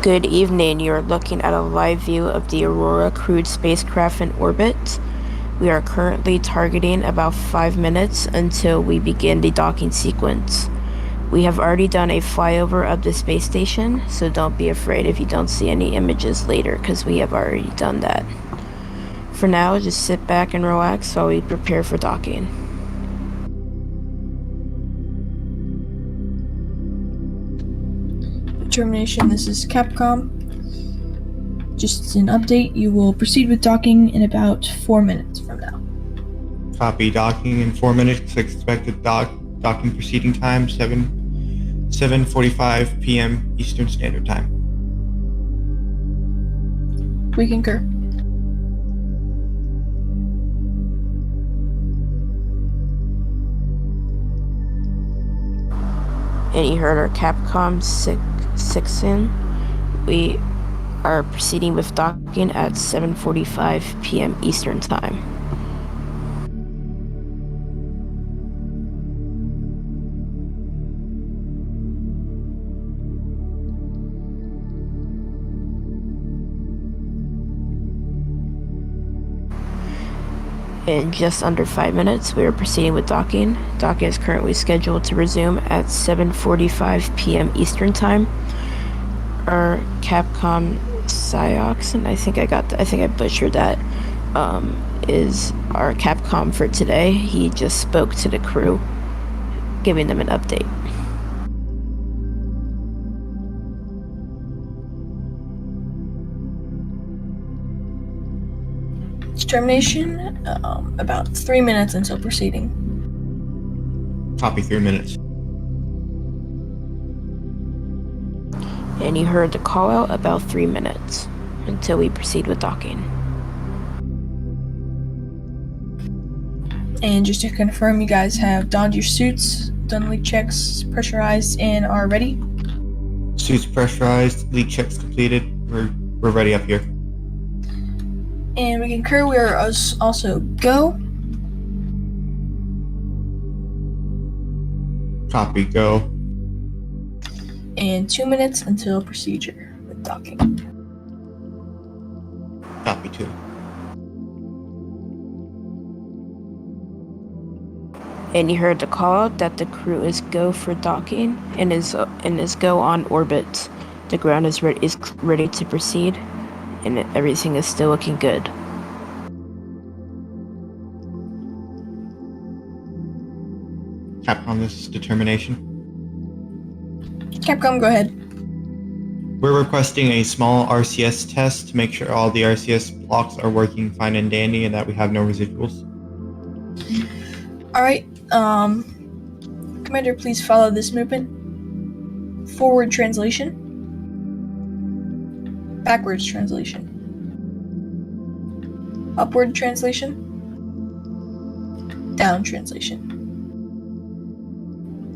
Good evening. You are looking at a live view of the Aurora crewed spacecraft in orbit. We are currently targeting about 5 minutes until we begin the docking sequence. We have already done a flyover of the space station, so don't be afraid if you don't see any images later, because we have already done that. For now, just sit back and relax while we prepare for docking. Determination, this is Capcom. Just an update, you will proceed with docking in about 4 minutes from now. Copy. Docking in 4 minutes. Expected docking proceeding time 7:45 p.m. Eastern Standard Time. We concur. And you heard our Capcom 6 in. We are proceeding with docking at 7:45 p.m. Eastern Time. In just under 5 minutes, we are proceeding with docking. Docking is currently scheduled to resume at 7:45 p.m. Eastern Time. Our Capcom Cyoxen, I think I butchered that, is our Capcom for today. He just spoke to the crew, giving them an update. Determination, about 3 minutes until proceeding. Copy. 3 minutes. And you heard the call out about 3 minutes until we proceed with docking. And just to confirm, you guys have donned your suits, done leak checks, pressurized, and are ready? Suits pressurized. Leak checks completed. We're ready up here. And we concur, we are also go. Copy. Go. And 2 minutes until procedure with docking. Copy. 2. And you heard the call out that the crew is go for docking and is go on orbit. The ground is ready to proceed, and everything is still looking good. Capcom, this is Determination. Capcom, go ahead. We're requesting a small RCS test to make sure all the RCS blocks are working fine and dandy and that we have no residuals. Alright, Commander, please follow this movement. Forward translation. Backwards translation. Upward translation. Down translation.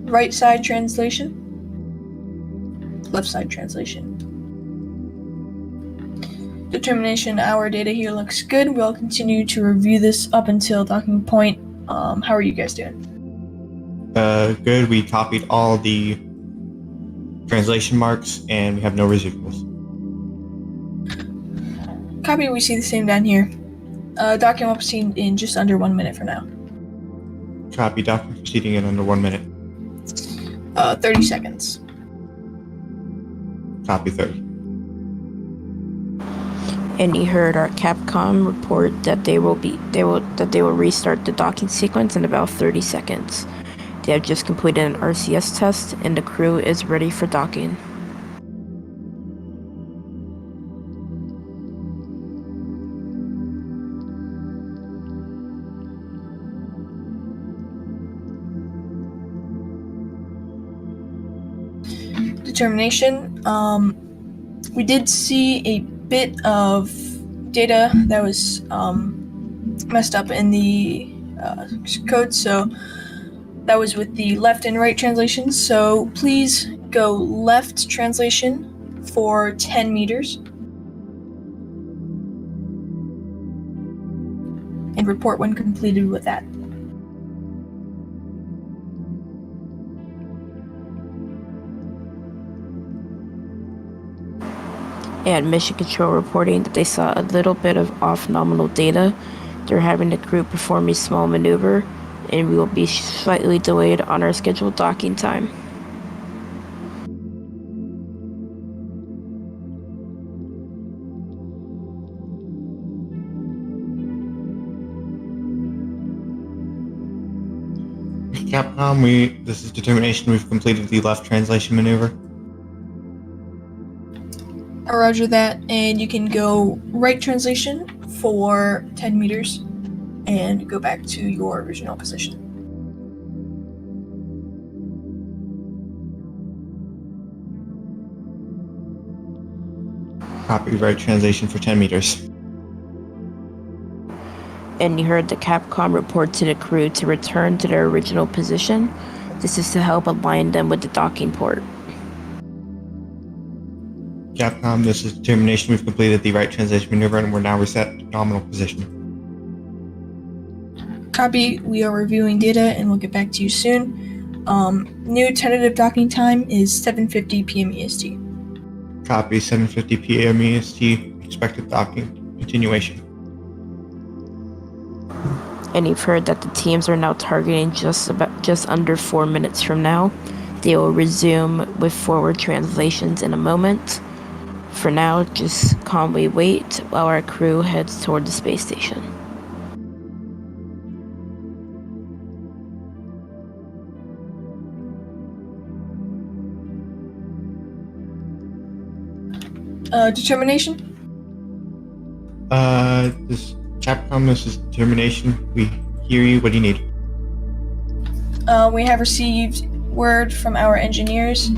Right side translation. Left side translation. Determination, our data here looks good. We'll continue to review this up until docking point. How are you guys doing? Good. We copied all the translation marks and we have no residuals. Copy, we see the same down here. Docking will proceed in just under 1 minute from now. Copy. Docking proceeding in under 1 minute. 30 seconds. Copy. 30. And you heard our Capcom report that they will restart the docking sequence in about 30 seconds. They have just completed an RCS test and the crew is ready for docking. Determination, we did see a bit of data that was messed up in the code, so that was with the left and right translations. So please go left translation for 10 meters and report when completed with that. And Mission Control reporting that they saw a little bit of off nominal data. They're having the crew perform a small maneuver, and we will be slightly delayed on our scheduled docking time. Capcom, this is determination. We've completed the left translation maneuver. Roger that, and you can go right translation for 10 meters and go back to your original position. Copy, right translation for 10 meters. And you heard the Capcom report to the crew to return to their original position. This is to help align them with the docking port. Capcom, this is determination. We've completed the right translation maneuver and we're now reset to nominal position. Copy, we are reviewing data and we'll get back to you soon. New tentative docking time is 7:50 p.m. EST. Copy, 7:50 p.m. EST, expected docking, continuation. And you've heard that the teams are now targeting just under 4 minutes from now. They will resume with forward translations in a moment. For now, just calmly wait while our crew heads toward the space station. Determination? This Capcom, this is determination. We hear you. What do you need? We have received word from our engineers.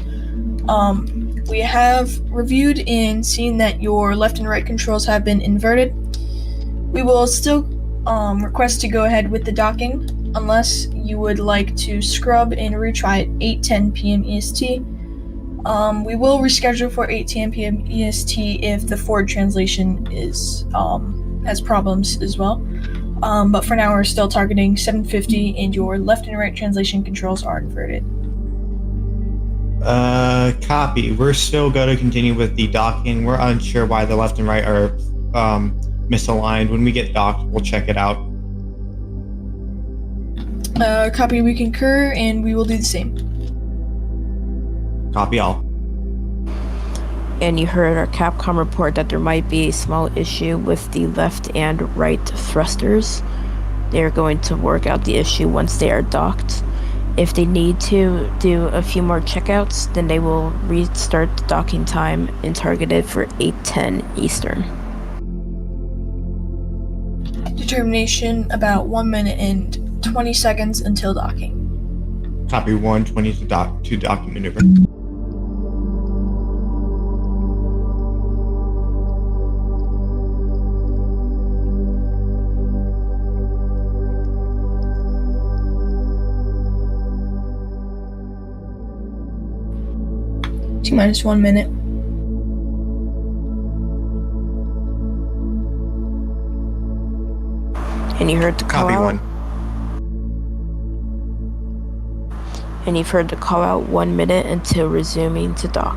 We have reviewed and seen that your left and right controls have been inverted. We will still request to go ahead with the docking unless you would like to scrub and retry at 8:10 p.m. EST. We will reschedule for 8:10 p.m. EST if the forward translation has problems as well. But for now, we're still targeting 7:50, and your left and right translation controls are inverted. Copy. We're still going to continue with the docking. We're unsure why the left and right are misaligned. When we get docked, we'll check it out. Copy, we concur, and we will do the same. Copy all. And you heard our Capcom report that there might be a small issue with the left and right thrusters. They are going to work out the issue once they are docked. If they need to do a few more checkouts, then they will restart the docking time and targeted for 8:10 Eastern. Determination, about 1 minute and 20 seconds until docking. Copy, 120 to docking maneuver. T-minus 1 minute. And you heard the call Copy, out. 1. And you've heard the call out 1 minute until resuming to dock.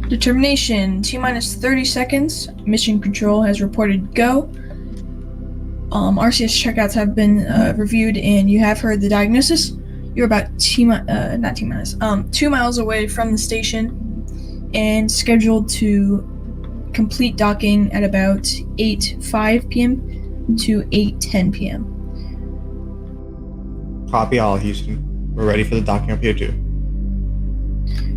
Determination, T-minus 30 seconds. Mission Control has reported go. RCS checkouts have been reviewed and you have heard the diagnosis. You're about 2 miles away from the station and scheduled to complete docking at about 8:05 p.m. to 8:10 p.m. Copy all, Houston. We're ready for the docking up here too.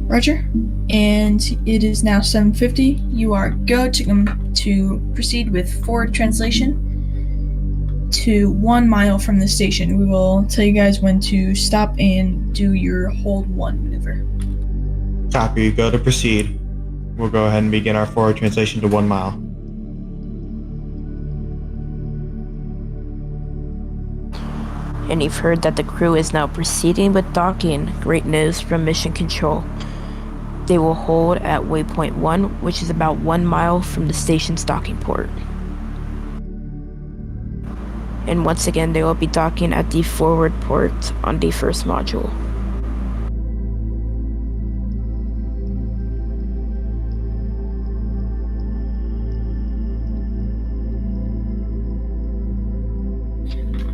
Roger. And it is now 7:50. You are go to proceed with forward translation to 1 mile from the station. We will tell you guys when to stop and do your hold 1 maneuver. Copy, go to proceed. We'll go ahead and begin our forward translation to 1 mile. And you've heard that the crew is now proceeding with docking. Great news from Mission Control. They will hold at waypoint 1, which is about 1 mile from the station's docking port. And once again, they will be docking at the forward port on the first module.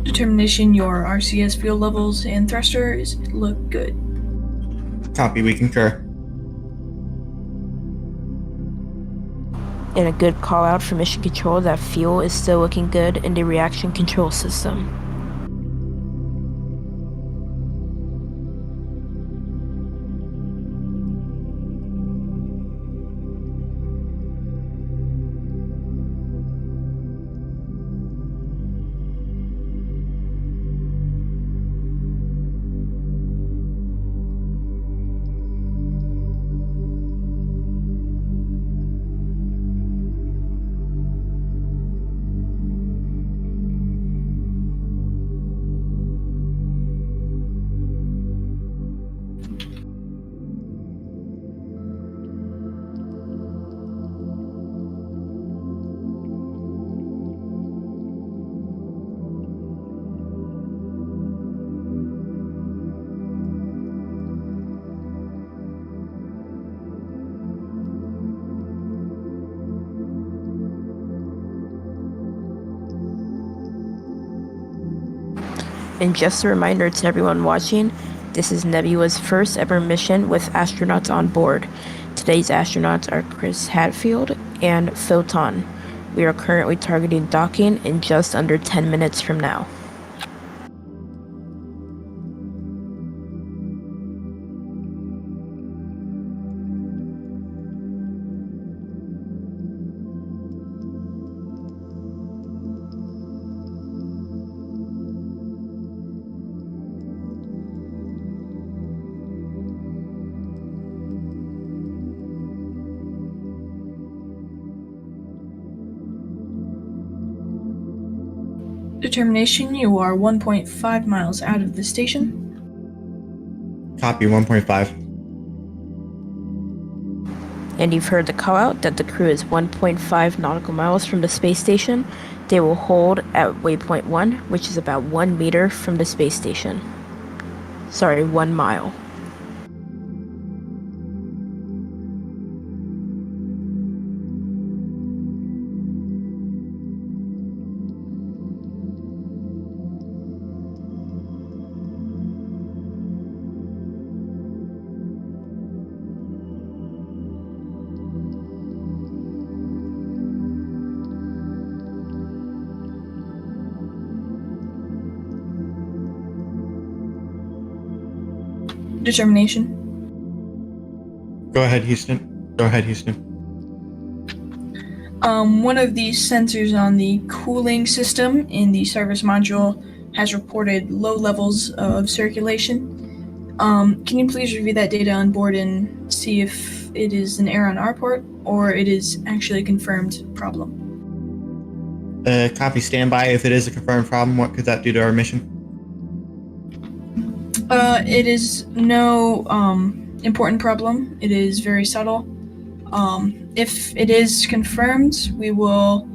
Determination, your RCS fuel levels and thrusters look good. Copy, we concur. And a good call out for mission control that fuel is still looking good in the reaction control system. And just a reminder to everyone watching, this is Nebula's first ever mission with astronauts on board. Today's astronauts are Chris Hadfield and Photon. We are currently targeting docking in just under 10 minutes from now. Determination, you are 1.5 miles out of the station. Copy, 1.5. And you've heard the call out that the crew is 1.5 nautical miles from the space station. They will hold at waypoint 1, which is about 1 meter from the space station. Sorry, 1 mile. Determination. Go ahead, Houston. One of these sensors on the cooling system in the service module has reported low levels of circulation. Can you please review that data on board and see if it is an error on our part or it is actually a confirmed problem? Copy, standby. If it is a confirmed problem, what could that do to our mission? It is no important problem. It is very subtle. If it is confirmed, we will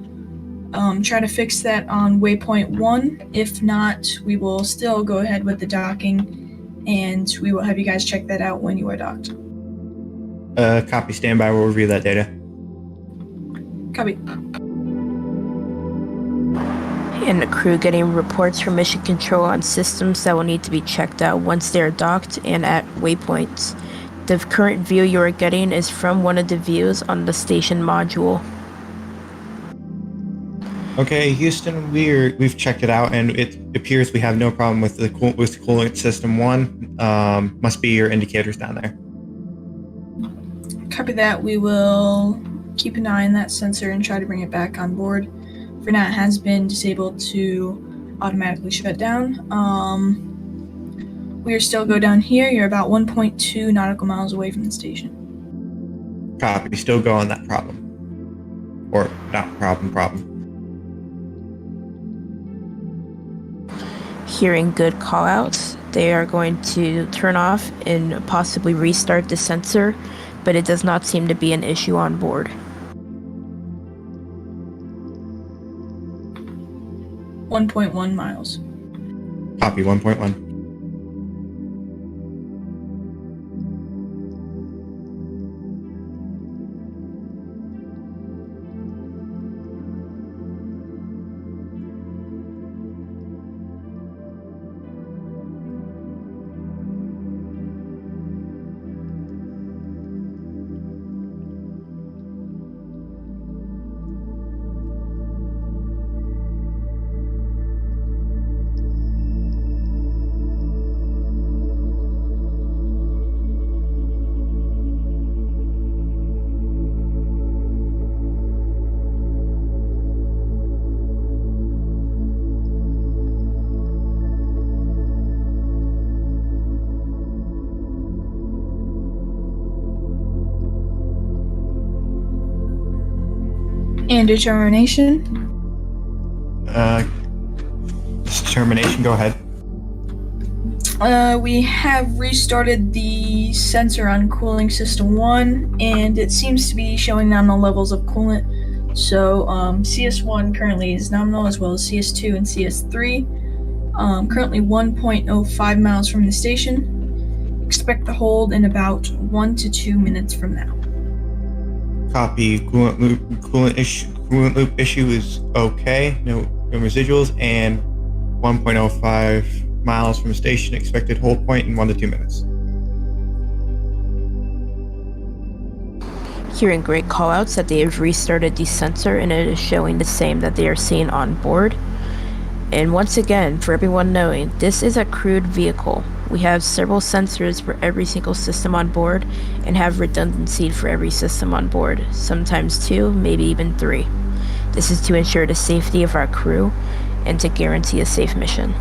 try to fix that on waypoint 1. If not, we will still go ahead with the docking, and we will have you guys check that out when you are docked. Copy, standby. We'll review that data. Copy. And the crew getting reports from mission control on systems that will need to be checked out once they are docked and at waypoints. The current view you are getting is from one of the views on the station module. Okay, Houston, we've checked it out, and it appears we have no problem with the coolant system 1. Must be your indicators down there. Copy that. We will keep an eye on that sensor and try to bring it back on board. For now, it has been disabled to automatically shut down. We are still go down here. You're about 1.2 nautical miles away from the station. Copy, still go on that problem. Or not problem. Hearing good callouts, they are going to turn off and possibly restart the sensor but it does not seem to be an issue on board. 1.1 miles. Copy 1.1. And determination. Determination, go ahead. We have restarted the sensor on cooling system 1, and it seems to be showing nominal levels of coolant. So CS1 currently is nominal, as well as CS2 and CS3. Currently 1.05 miles from the station. Expect to hold in about 1 to 2 minutes from now. Copy. Coolant loop issue is okay. No residuals, and 1.05 miles from station. Expected hold point in 1 to 2 minutes. Hearing great callouts that they have restarted the sensor and it is showing the same that they are seeing on board. And once again, for everyone knowing, this is a crewed vehicle. We have several sensors for every single system on board and have redundancy for every system on board, sometimes 2, maybe even 3. This is to ensure the safety of our crew and to guarantee a safe mission.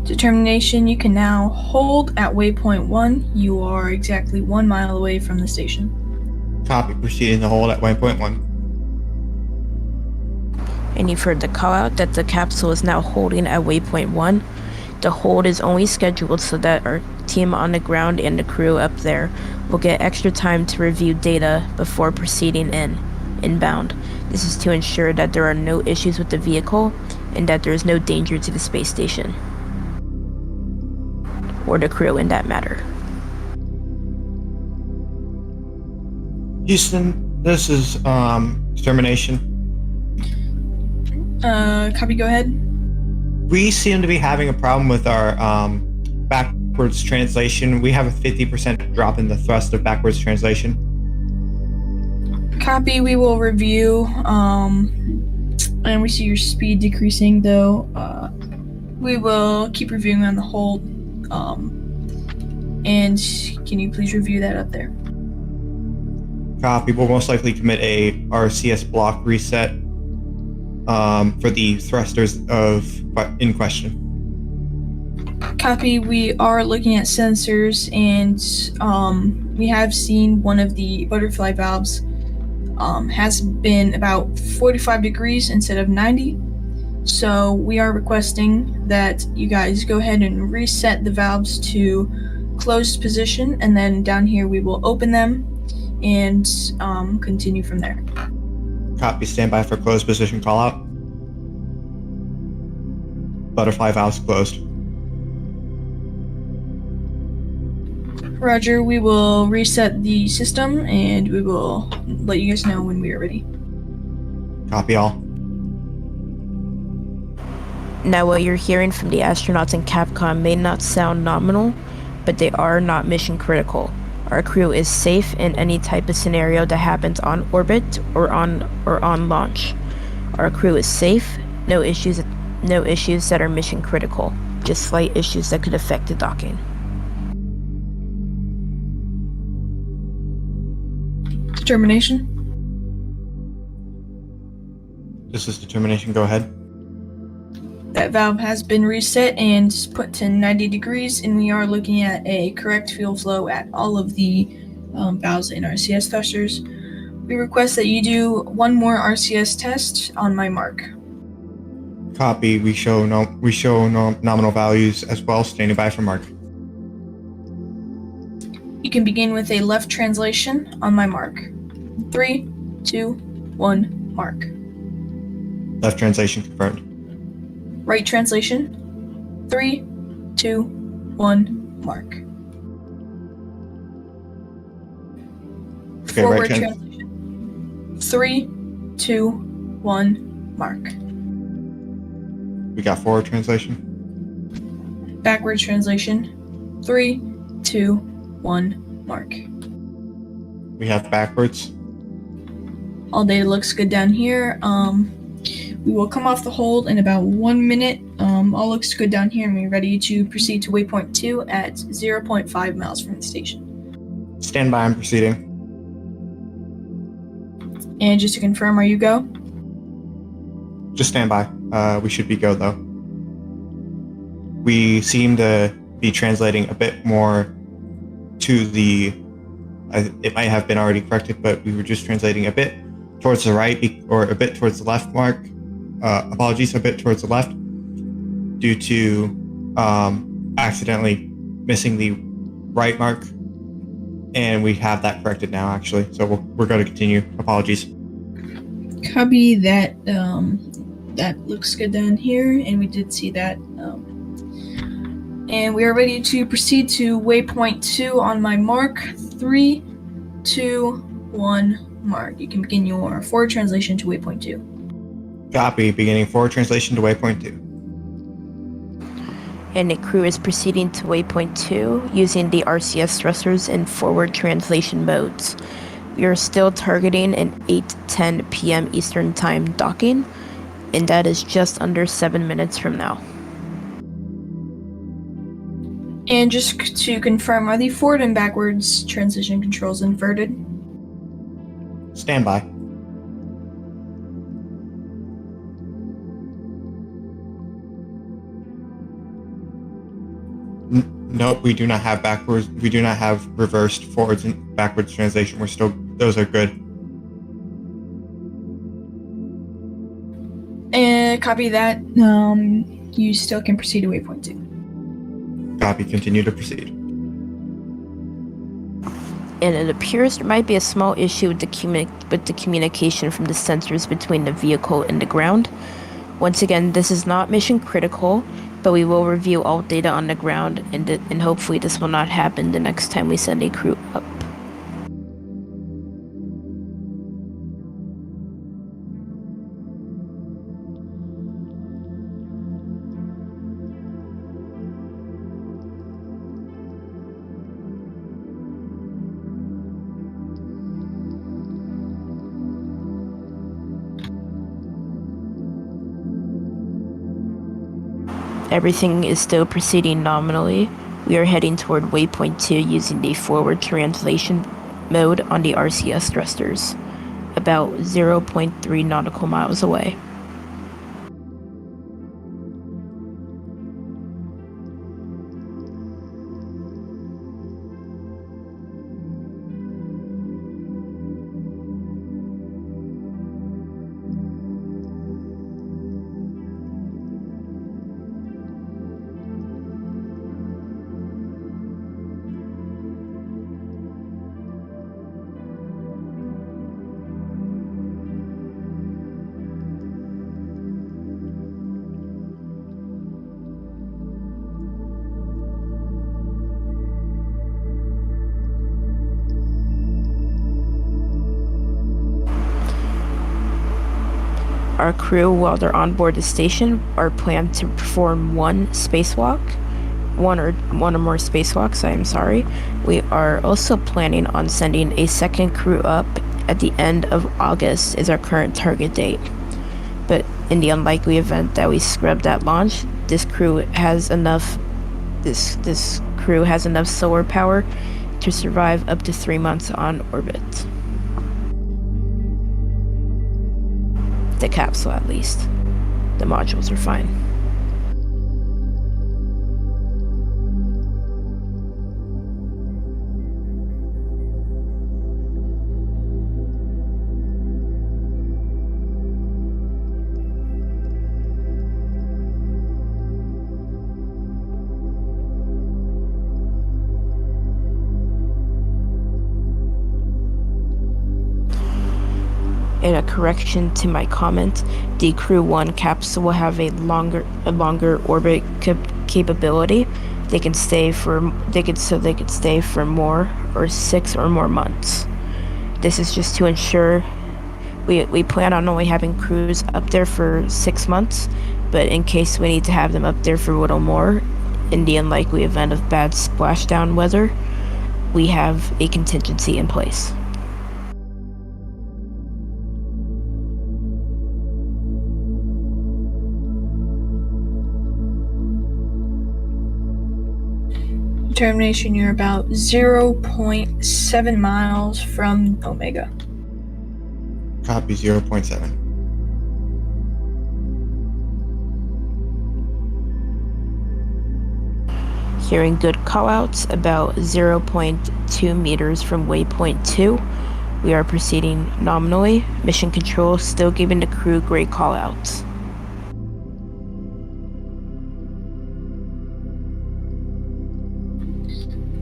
Determination, you can now hold at waypoint 1. You are exactly 1 mile away from the station. Copy. Proceeding to hold at 1.1. And you've heard the call out that the capsule is now holding at waypoint 1. The hold is only scheduled so that our team on the ground and the crew up there will get extra time to review data before proceeding inbound. This is to ensure that there are no issues with the vehicle and that there is no danger to the space station. Or the crew in that matter. Houston, this is determination. Copy, go ahead. We seem to be having a problem with our backwards translation. We have a 50% drop in the thrust of backwards translation. Copy, we will review. And we see your speed decreasing, though. We will keep reviewing on the hold. And can you please review that up there? Copy. We'll most likely commit a RCS block reset for the thrusters in question. Copy. We are looking at sensors, and we have seen one of the butterfly valves has been about 45 degrees instead of 90. So we are requesting that you guys go ahead and reset the valves to closed position, and then down here we will open them and continue from there. Copy. Stand by for closed position call out. Butterfly valves closed. Roger, we will reset the system and we will let you guys know when we are ready. Copy all. Now, what you're hearing from the astronauts in Capcom may not sound nominal, but they are not mission critical. Our crew is safe in any type of scenario that happens on orbit or on launch. Our crew is safe, no issues that are mission critical, just slight issues that could affect the docking. Determination. This is determination. Go ahead. reset valve has been reset and put to 90 degrees, and we are looking at a correct fuel flow at all of the valves in RCS thrusters. We request that you do one more RCS test on my mark. Copy. We show nominal values as well. Standing by for mark. You can begin with a left translation on my mark. 3, 2, 1, mark. Left translation confirmed. Right translation. 3, 2, 1, mark. Okay, Forward right translation. 3, 2, 1, mark. We got forward translation. Backward translation. 3, 2, 1, mark. We have backwards. All data looks good down here. We will come off the hold in about 1 minute. All looks good down here, and we're ready to proceed to waypoint 2 at 0.5 miles from the station. Stand by. I'm proceeding. And just to confirm, are you go? Just stand by. We should be go though. We seem to be translating a bit more to the. It might have been already corrected, but we were just translating a bit towards the right or a bit towards the left mark. Apologies, a bit towards the left due to accidentally missing the right mark, and we have that corrected now actually. So we're going to continue. Apologies. Copy that. That looks good down here, and we did see that. And we are ready to proceed to waypoint 2 on my mark. 3, 2, 1, mark. You can begin your forward translation to waypoint 2. Copy. Beginning forward translation to waypoint 2. And the crew is proceeding to waypoint 2 using the RCS thrusters in forward translation modes. We are still targeting an 8:10 p.m. Eastern Time docking, and that is just under 7 minutes from now. And just to confirm, are the forward and backwards transition controls inverted? Stand by. Nope, we do not have backwards. We do not have reversed forwards and backwards translation. Those are good. And copy that. You still can proceed to waypoint 2. Copy. Continue to proceed. And it appears there might be a small issue with the communication from the sensors between the vehicle and the ground. Once again, this is not mission critical, but we will review all data on the ground, and hopefully this will not happen the next time we send a crew up. Everything is still proceeding nominally. We are heading toward waypoint 2 using the forward translation mode on the RCS thrusters, about 0.3 nautical miles away. Our crew, while they're on board the station, are planned to perform one or more spacewalks. I'm sorry. We are also planning on sending a second crew up at the end of August is our current target date. But in the unlikely event that we scrub that launch, this crew has enough solar power to survive up to 3 months on orbit. The capsule, at least. The modules are fine. In a correction to my comment, the Crew 1 capsule will have a longer orbit capability. They could stay for more or 6 or more months. This is just to ensure we plan on only having crews up there for 6 months, but in case we need to have them up there for a little more, in the unlikely event of bad splashdown weather, we have a contingency in place. Determination, you're about 0.7 miles from Omega. Copy 0.7. Hearing good callouts, about 0.2 meters from waypoint 2. We are proceeding nominally. Mission control still giving the crew great callouts.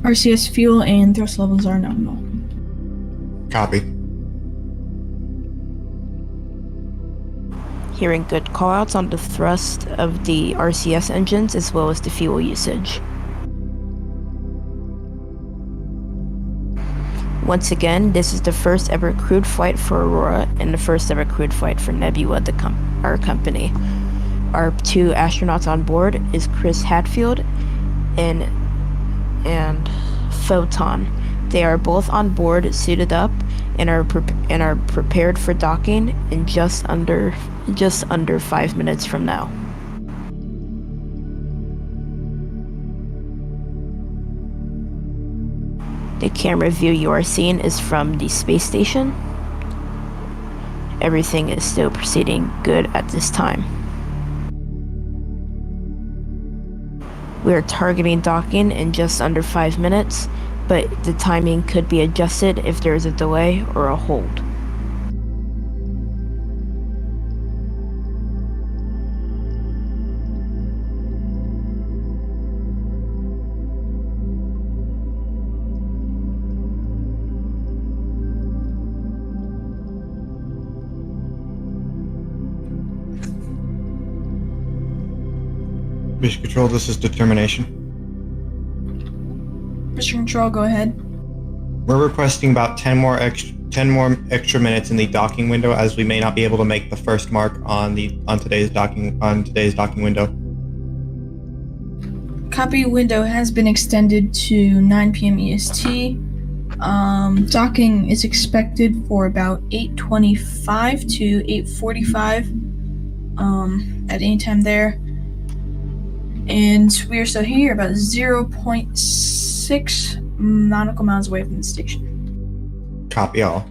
RCS fuel and thrust levels are nominal. Copy. Hearing good callouts on the thrust of the RCS engines as well as the fuel usage. Once again, this is the first ever crewed flight for Aurora and the first ever crewed flight for Nebula, our company. Our 2 astronauts on board is Chris Hadfield and Photon. They are both on board, suited up, and are prepared for docking in just under 5 minutes from now. The camera view you are seeing is from the space station. Everything is still proceeding good at this time. We are targeting docking in just under 5 minutes, but the timing could be adjusted if there is a delay or a hold. Mission control, this is determination. Mission control, go ahead. We're requesting about 10 more extra minutes in the docking window, as we may not be able to make the first mark on today's docking window. Copy. Window has been extended to 9 p.m. EST. Docking is expected for about 8:25 to 8:45 at any time there. And we are still here, about 0.6 nautical miles away from the station. Copy all.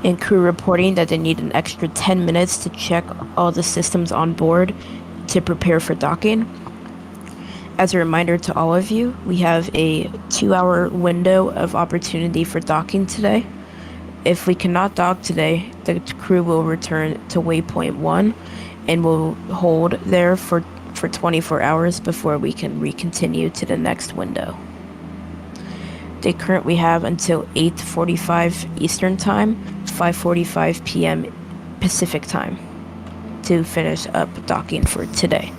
And crew reporting that they need an extra 10 minutes to check all the systems on board to prepare for docking. As a reminder to all of you, we have a 2-hour window of opportunity for docking today. If we cannot dock today, the crew will return to waypoint 1 and will hold there for 24 hours before we can recontinue to the next window. They currently have until 8:45 Eastern Time, 5:45 p.m. Pacific Time to finish up docking for today.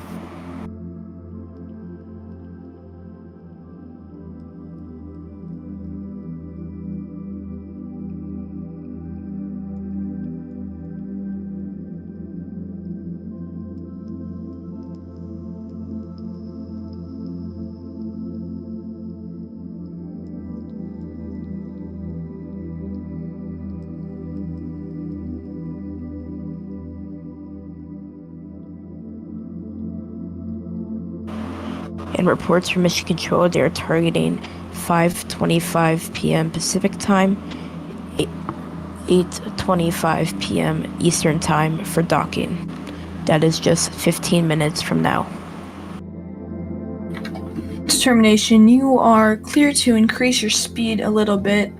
And reports from Mission Control, they are targeting 5:25 p.m. Pacific Time, 8:25 p.m. Eastern Time for docking. That is just 15 minutes from now. Determination, you are clear to increase your speed a little bit.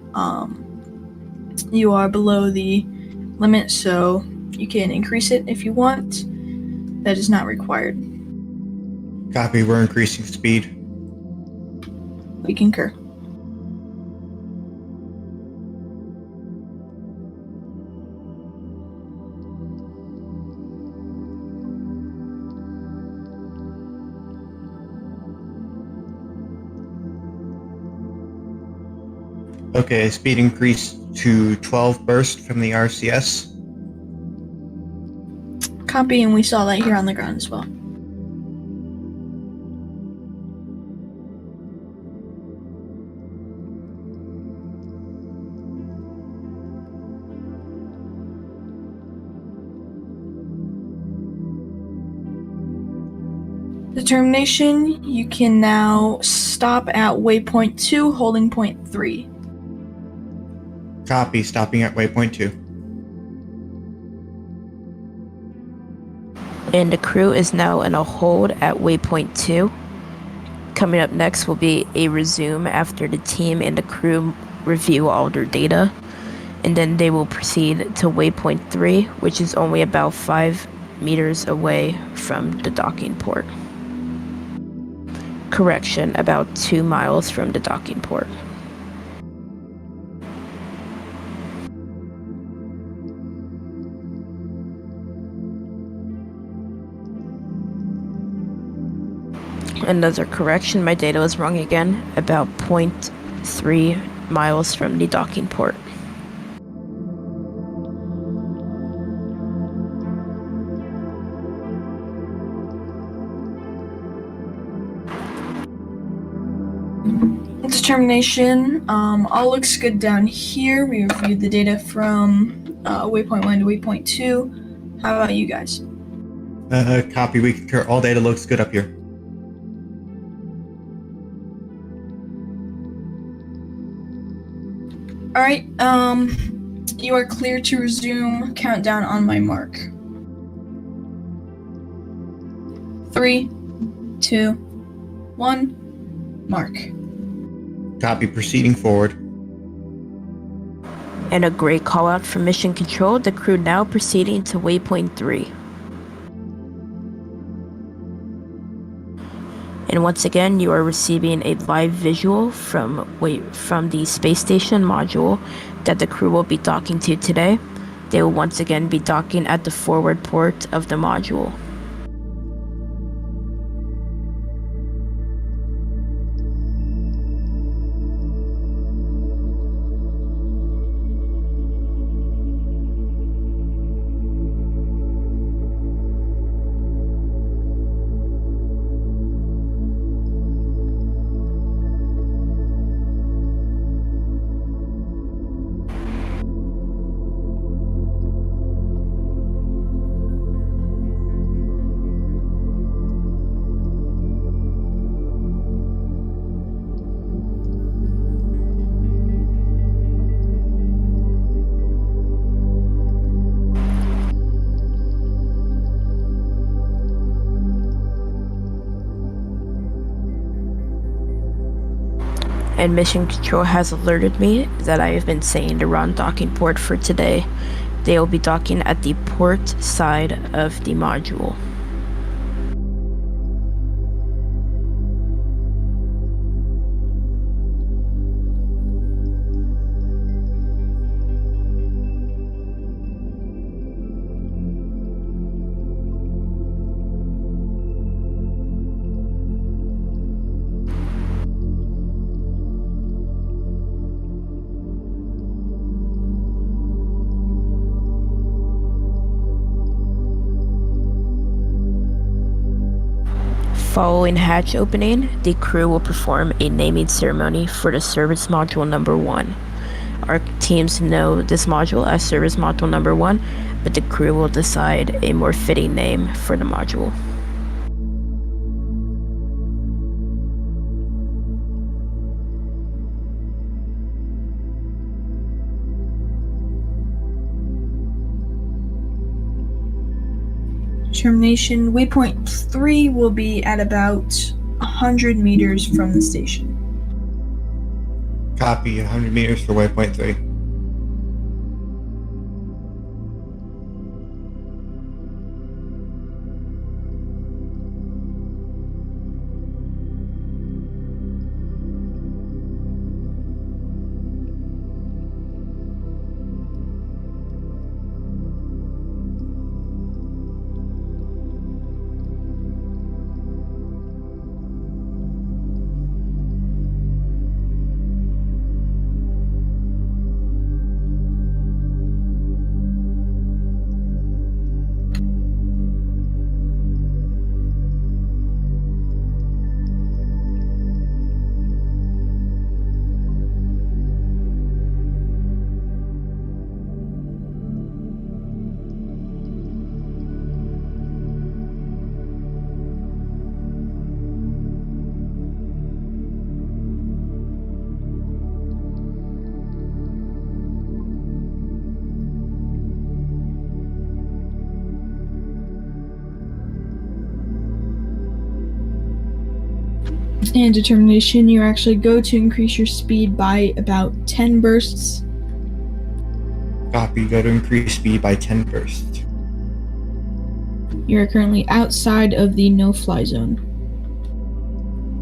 You are below the limit, so you can increase it if you want. That is not required. Copy, we're increasing speed. We concur. Okay, speed increased to 12 burst from the RCS. Copy, and we saw that here on the ground as well. Determination, you can now stop at waypoint 2, holding point 3. Copy, stopping at waypoint 2. And the crew is now in a hold at waypoint 2. Coming up next will be a resume after the team and the crew review all their data. And then they will proceed to waypoint 3, which is only about 5 meters away from the docking port. Correction, about 2 miles from the docking port. Another correction, my data was wrong again, about 0.3 miles from the docking port. Determination, all looks good down here. We reviewed the data from waypoint 1 to waypoint 2. How about you guys? Copy, we concur. All data looks good up here. Alright, you are clear to resume. Countdown on my mark. 3, 2, 1, mark. Copy, proceeding forward. And a great call out from Mission Control, the crew now proceeding to waypoint 3. And once again, you are receiving a live visual from the space station module that the crew will be docking to today. They will once again be docking at the forward port of the module. And Mission Control has alerted me that I have been saying the wrong docking port for today. They will be docking at the port side of the module. Following hatch opening, the crew will perform a naming ceremony for the service module number 1. Our teams know this module as service module number 1, but the crew will decide a more fitting name for the module. Determination, waypoint 3 will be at about 100 meters from the station. Copy, 100 meters for waypoint 3. And determination, you actually go to increase your speed by about 10 bursts. Copy. Go to increase speed by 10 bursts. You are currently outside of the no-fly zone.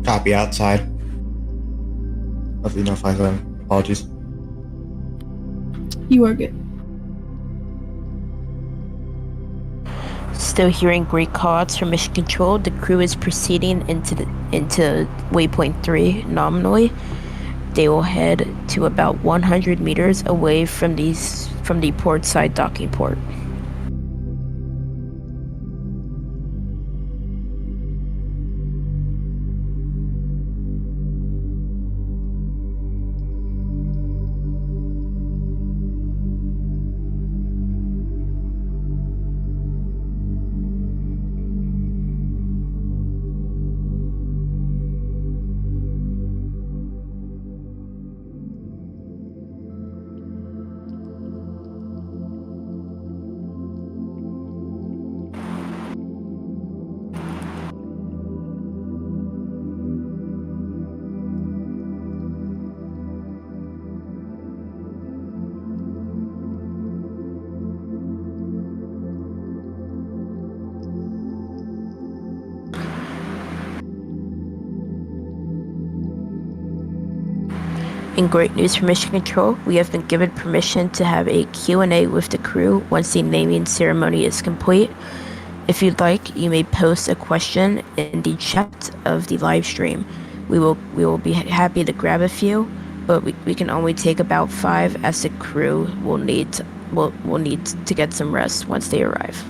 Copy. Outside of the no-fly zone. Apologies. You are good. Still hearing great callouts from Mission Control. The crew is proceeding into waypoint 3 nominally. They will head to about 100 meters away from the port side docking port. In great news for Mission Control, we have been given permission to have a Q&A with the crew once the naming ceremony is complete. If you'd like, you may post a question in the chat of the live stream. We will be happy to grab a few, but we can only take about 5 as the crew will need to get some rest once they arrive.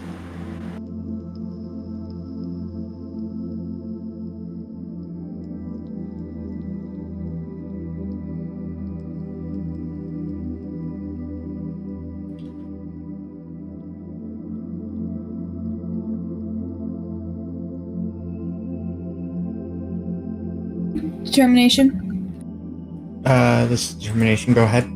Determination. This is determination. Go ahead.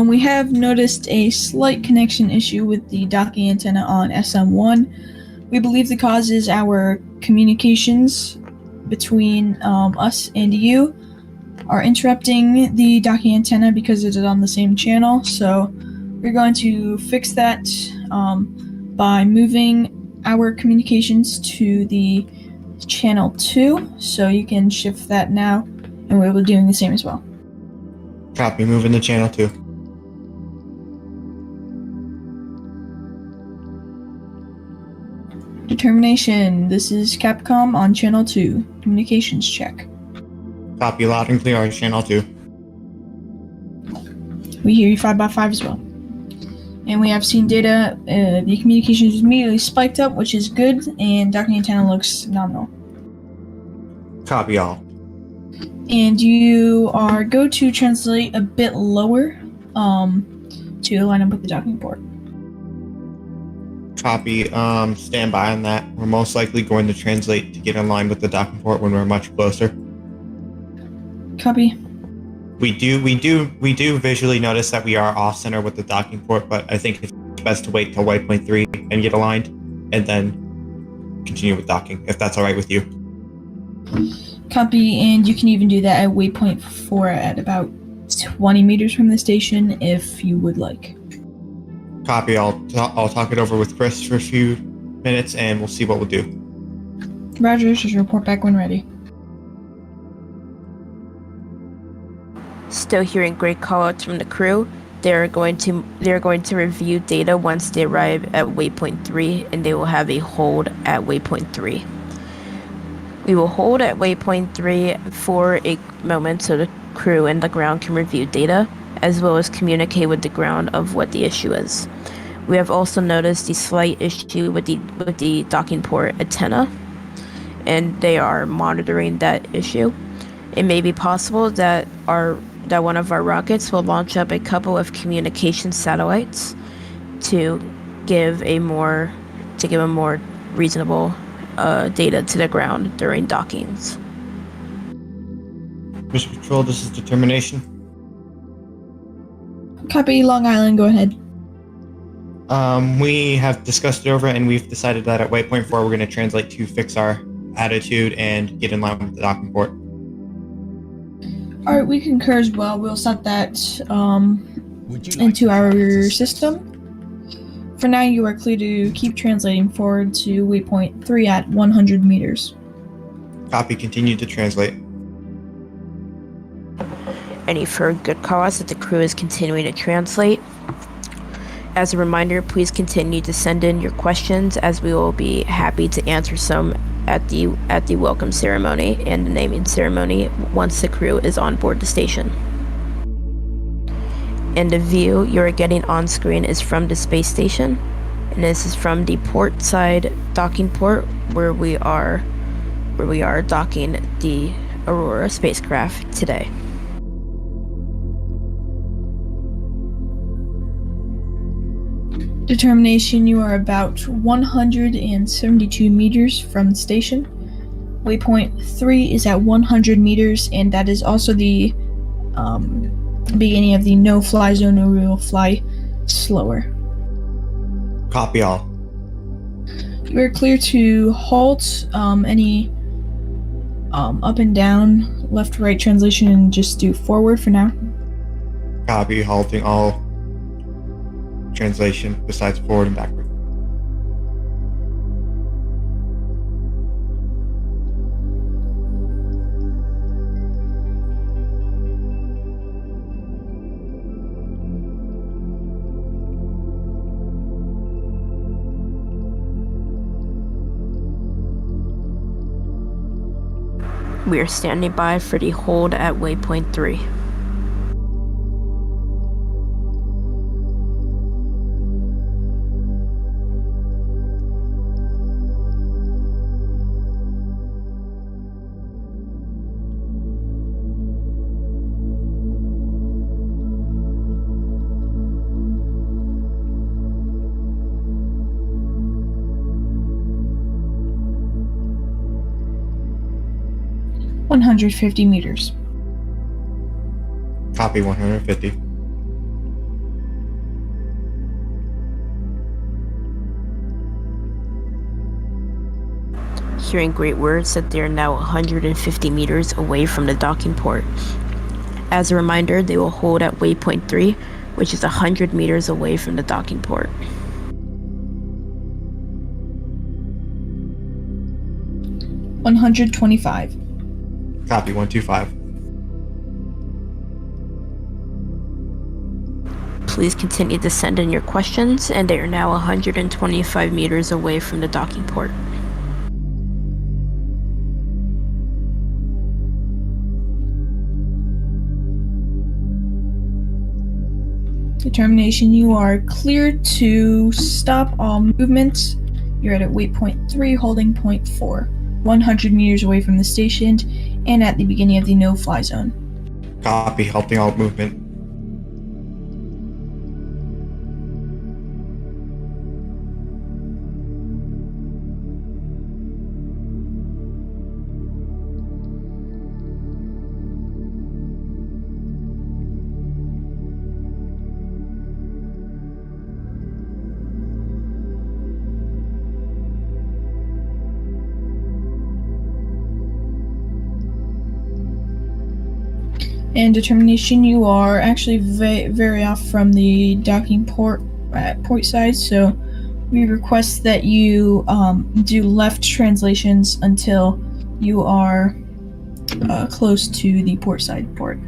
We have noticed a slight connection issue with the docking antenna on SM1. We believe the cause is our communications between us and you are interrupting the docking antenna because it is on the same channel. So we're going to fix that by moving our communications to the channel 2. So you can shift that now, and we'll be doing the same as well. Copy. Moving to channel 2. Determination. This is Capcom on channel 2. Communications check. Copy. Loud and clear on channel 2. We hear you 5x5 as well. And we have seen data. The communications immediately spiked up, which is good, and docking antenna looks nominal. Copy all. And you are go to translate a bit lower to line up with the docking port. Copy. Stand by on that. We're most likely going to translate to get in line with the docking port when we're much closer. Copy. We do visually notice that we are off center with the docking port, but I think it's best to wait till waypoint 3 and get aligned, and then continue with docking, if that's all right with you. Copy, and you can even do that at waypoint 4 at about 20 meters from the station if you would like. Copy. I'll talk it over with Chris for a few minutes, and we'll see what we'll do. Roger, just report back when ready. Still hearing great callouts from the crew. They're going to review data once they arrive at waypoint 3, and they will have a hold at waypoint 3. We will hold at waypoint 3 for a moment so the crew and the ground can review data, as well as communicate with the ground of what the issue is. We have also noticed the slight issue with the docking port antenna, and they are monitoring that issue. It may be possible that one of our rockets will launch up a couple of communication satellites to give a more reasonable data to the ground during dockings. Mission Control, this is determination. Copy, Long Island, go ahead. We have discussed it over, and we've decided that at waypoint 4 we're going to translate to fix our attitude and get in line with the docking port. All right, we concur as well. We'll set that into our system. For now, you are clear to keep translating forward to waypoint 3 at 100 meters. Copy. Continue to translate. Any for good cause that the crew is continuing to translate. As a reminder, please continue to send in your questions, as we will be happy to answer some at the welcome ceremony and the naming ceremony once the crew is on board the station. And the view you're getting on screen is from the space station, and this is from the port side docking port where we are docking the Aurora spacecraft today. Determination, you are about 172 meters from the station. Waypoint 3 is at 100 meters, and that is also the beginning of the no-fly zone, where we will fly slower. Copy all. You are clear to halt any up and down, left-right translation, and just do forward for now. Copy. Halting all translation besides forward and backward. We are standing by for the hold at waypoint 3. $150 meters. Copy. 150. Hearing great words that they are now 150 meters away from the docking port. As a reminder, they will hold at waypoint 3, which is 100 meters away from the docking port. $125. Copy. 125. Please continue to send in your questions, and they are now 125 meters away from the docking port. Determination, you are cleared to stop all movement. You're at waypoint 3, holding point 4, 100 meters away from the station, and at the beginning of the no-fly zone. Copy. Halting all movement. And determination, you are actually very off from the docking port at port side, so we request that you do left translations until you are close to the port side port.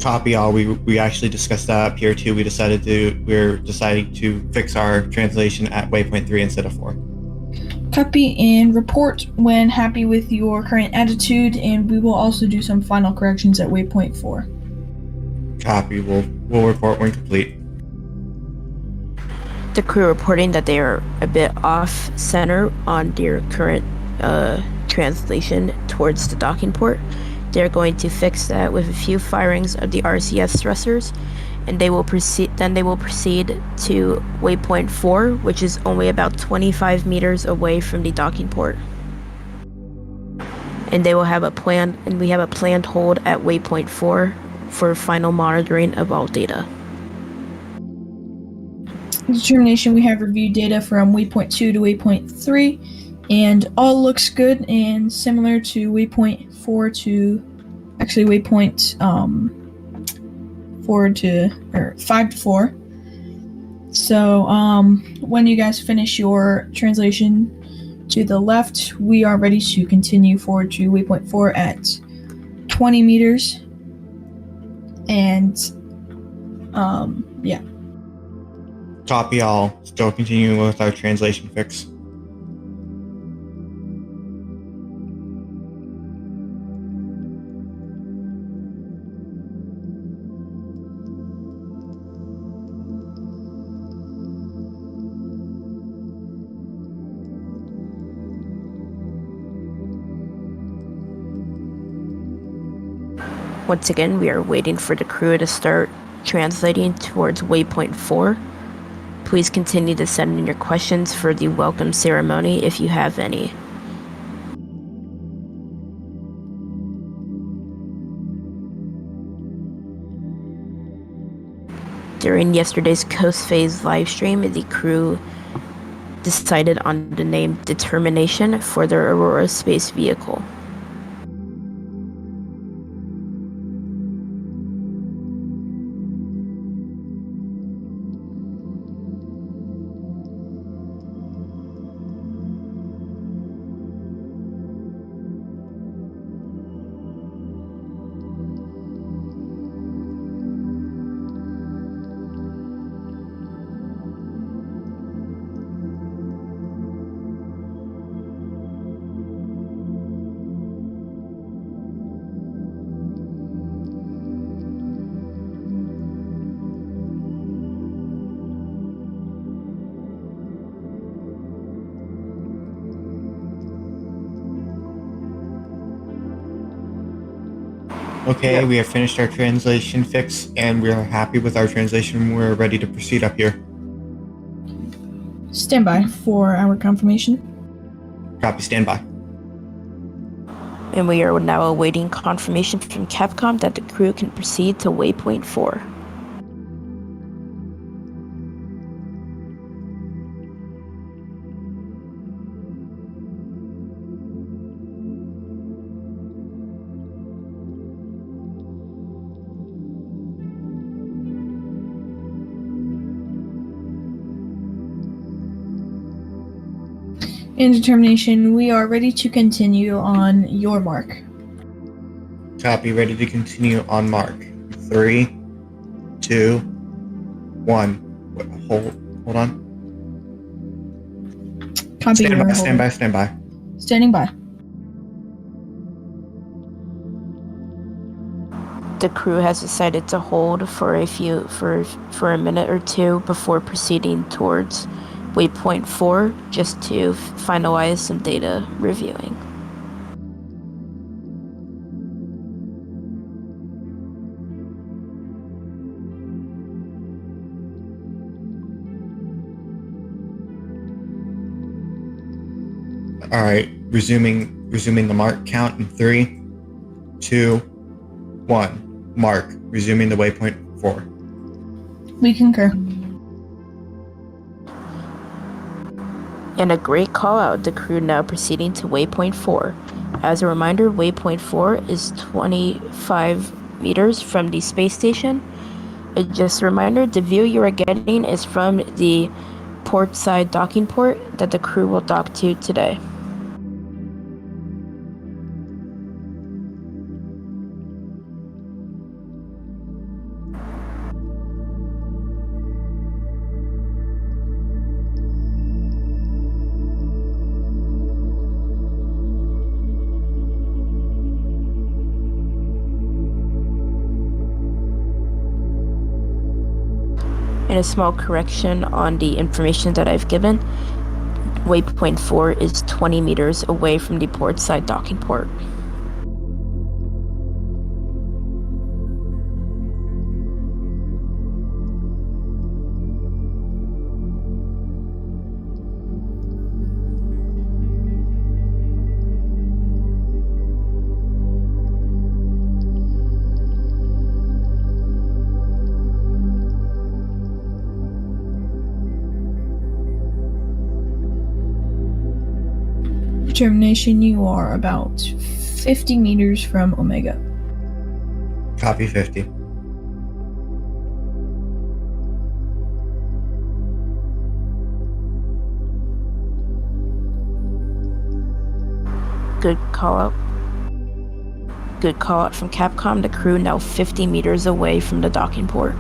Copy all. We actually discussed that up here too. We're deciding to fix our translation at waypoint 3 instead of 4. Copy and report when happy with your current attitude, and we will also do some final corrections at waypoint 4. Copy. We'll report when complete. The crew reporting that they are a bit off center on their current translation towards the docking port. They're going to fix that with a few firings of the RCS thrusters, and they will proceed to waypoint 4, which is only about 25 meters away from the docking port. And we have a planned hold at waypoint 4 for final monitoring of all data. Determination, we have reviewed data from waypoint 2 to waypoint 3, And all looks good and similar to waypoint 4 to actually waypoint 5 to 4. So when you guys finish your translation to the left, we are ready to continue forward to waypoint 4 at 20 meters. And yeah. Copy all. Still continuing with our translation fix. Once again, we are waiting for the crew to start translating towards waypoint 4. Please continue to send in your questions for the welcome ceremony if you have any. During yesterday's Coast Phase livestream, the crew decided on the name Determination for their Aurora space vehicle. Okay, we have finished our translation fix, and we are happy with our translation. We're ready to proceed up here. Stand by for our confirmation. Copy, standby. And we are now awaiting confirmation from Capcom that the crew can proceed to waypoint 4. In Determination, we are ready to continue on your mark. Copy, ready to continue on mark. 3, 2, 1. Wait, hold on. Copy. Standby. Standing by. The crew has decided to hold for a minute or two before proceeding towards waypoint 4, just to finalize some data reviewing. All right, resuming the mark count in 3, 2, 1. Mark, resuming the waypoint 4. We concur. And a great call out, the crew now proceeding to waypoint 4. As a reminder, waypoint 4 is 25 meters from the space station. Just a reminder, the view you are getting is from the port side docking port that the crew will dock to today. And a small correction on the information that I've given. Waypoint 4 is 20 meters away from the port side docking port. Determination, you are about 50 meters from Omega. Copy 50. Good call out. Good call out from Capcom. The crew now 50 meters away from the docking port.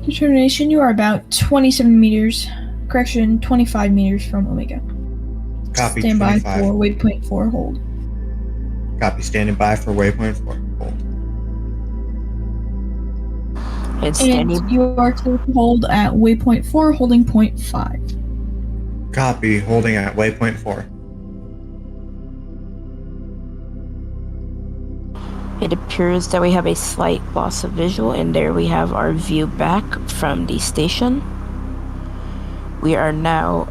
Determination, you are about 27 meters. Correction, 25 meters from Omega. Copy Stand by 25. for waypoint 4, hold. Copy standing by for waypoint 4. Hold. And standing. And you are clear to hold at waypoint 4, holding point 5. Copy holding at waypoint 4. It appears that we have a slight loss of visual, and there we have our view back from the station. We are now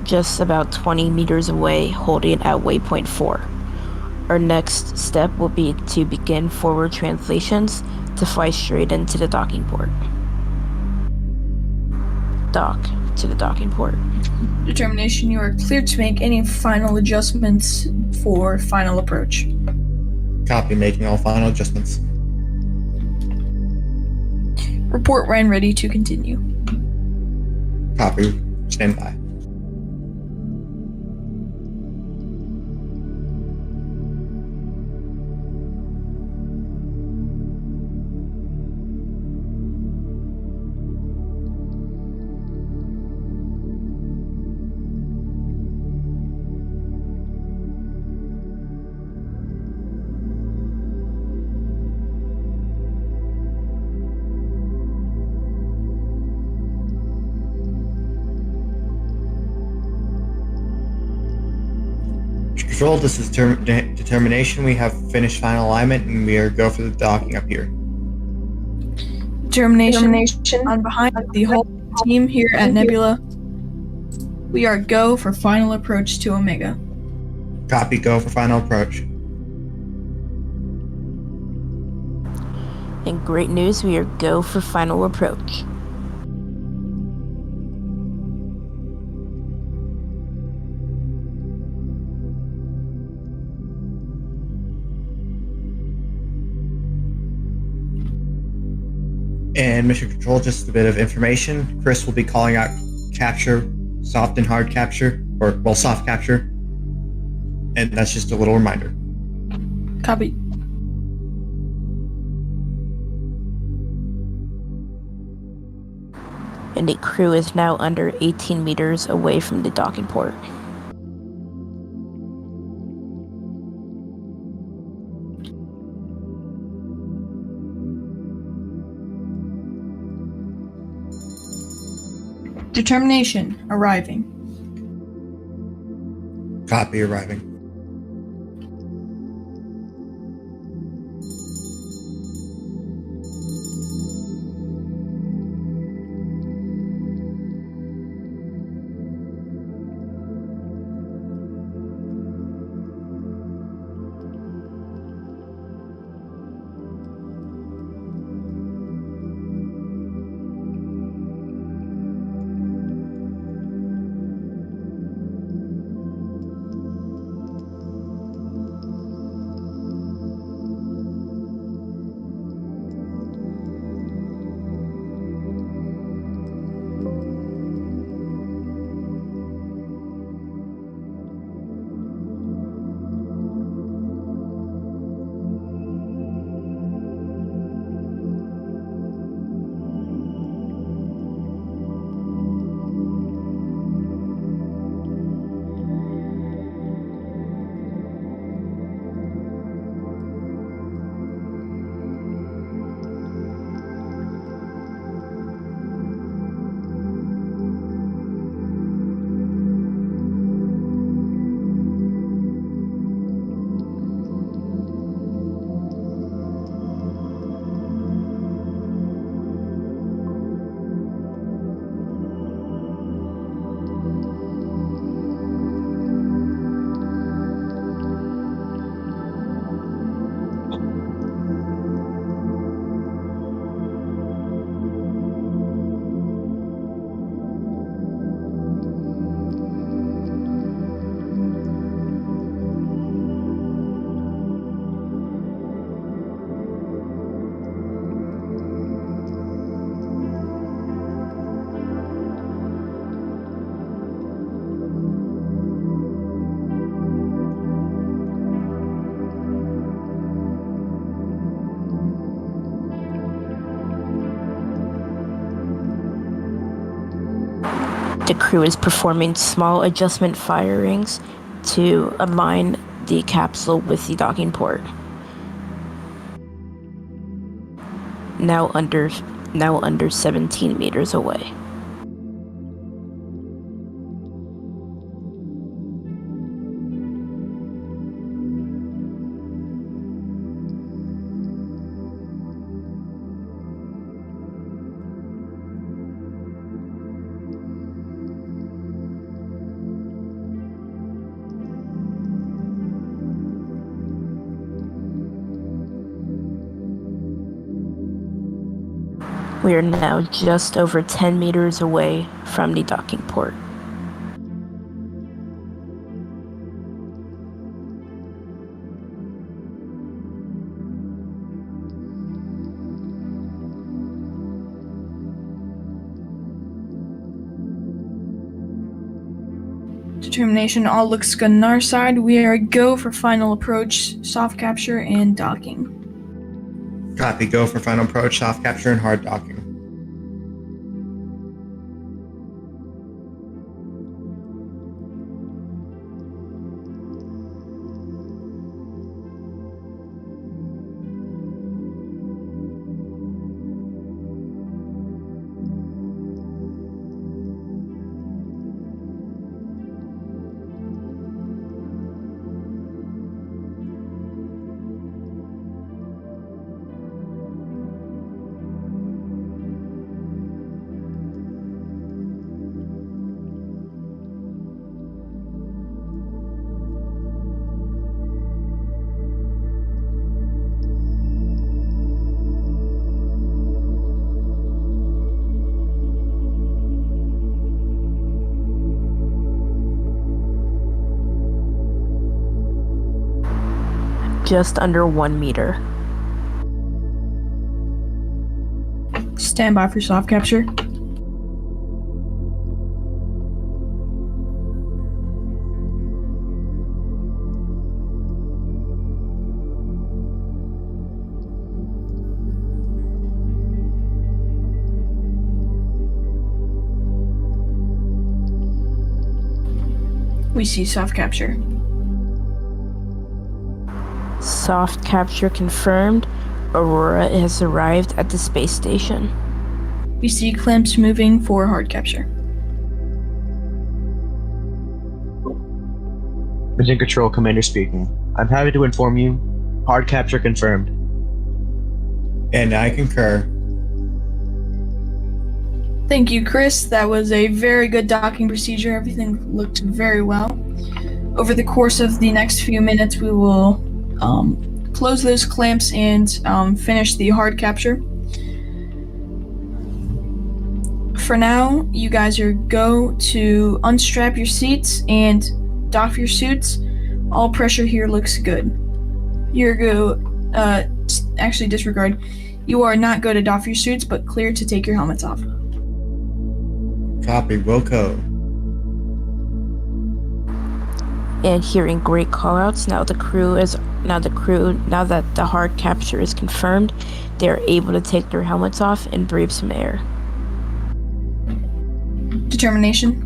just about 20 meters away, holding at waypoint 4. Our next step will be to begin forward translations to fly straight into the docking port. Dock to the docking port. Determination, you are cleared to make any final adjustments for final approach. Copy making all final adjustments. Report when ready to continue. Copy stand by. Control, this is determination. We have finished final alignment and we are go for the docking up here. Determination on behind the whole team here at Nebula. We are go for final approach to Omega. Copy, go for final approach. And great news, we are go for final approach. And Mission Control, just a bit of information. Chris will be calling out capture, soft and hard capture, or well, soft capture. And that's just a little reminder. Copy. And the crew is now under 18 meters away from the docking port. Determination arriving. Copy arriving. The crew is performing small adjustment firings to align the capsule with the docking port. Now under 17 meters away. We are now just over 10 meters away from the docking port. Determination, all looks good on our side. We are go for final approach, soft capture, and docking. Copy. Go for final approach, soft capture, and hard docking. Just under 1 meter. Stand by for soft capture. We see soft capture. Soft capture confirmed. Aurora has arrived at the space station. We see clamps moving for hard capture. Mission Control Commander speaking. I'm happy to inform you, hard capture confirmed. And I concur. Thank you, Chris. That was a very good docking procedure. Everything looked very well. Over the course of the next few minutes, we will close those clamps and finish the hard capture. For now, you guys are go to unstrap your seats and doff your suits. All pressure here looks good. You're go, actually disregard. You are not go to doff your suits, but clear to take your helmets off. Copy. Wilco. And hearing great callouts, now that the hard capture is confirmed, they are able to take their helmets off and breathe some air. Determination.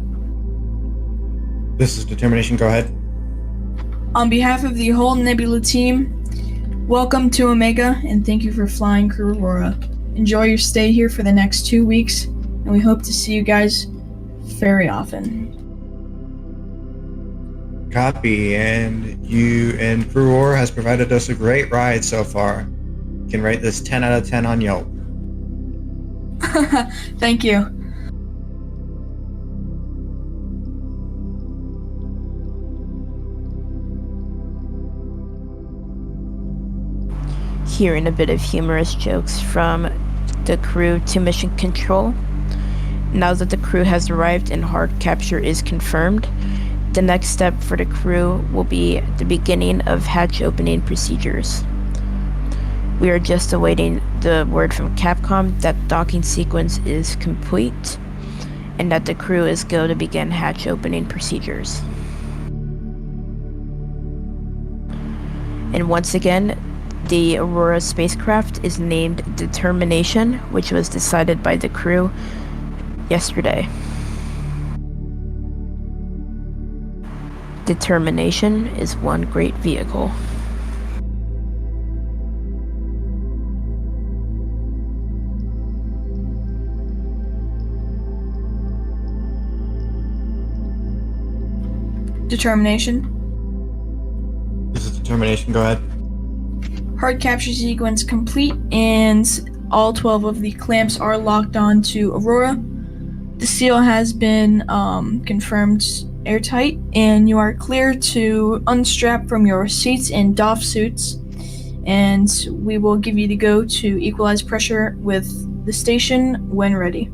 This is Determination. Go ahead. On behalf of the whole Nebula team, welcome to Omega, and thank you for flying Crew Aurora. Enjoy your stay here for the next 2 weeks, and we hope to see you guys very often. Copy. And Crew Aurora has provided us a great ride so far. You can rate this 10 out of 10 on Yelp. Thank you. Hearing a bit of humorous jokes from the crew to Mission Control. Now that the crew has arrived and hard capture is confirmed, the next step for the crew will be the beginning of hatch opening procedures. We are just awaiting the word from Capcom that docking sequence is complete and that the crew is go to begin hatch opening procedures. And once again, the Aurora spacecraft is named Determination, which was decided by the crew yesterday. Determination is one great vehicle. Determination. This is determination. Go ahead. Hard capture sequence complete, and all 12 of the clamps are locked onto Aurora. The seal has been confirmed airtight, and you are clear to unstrap from your seats and doff suits, and we will give you the go to equalize pressure with the station when ready.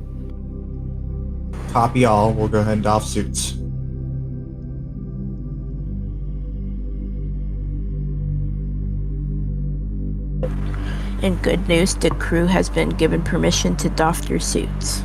Copy all. We'll go ahead and doff suits. In good news, the crew has been given permission to doff your suits.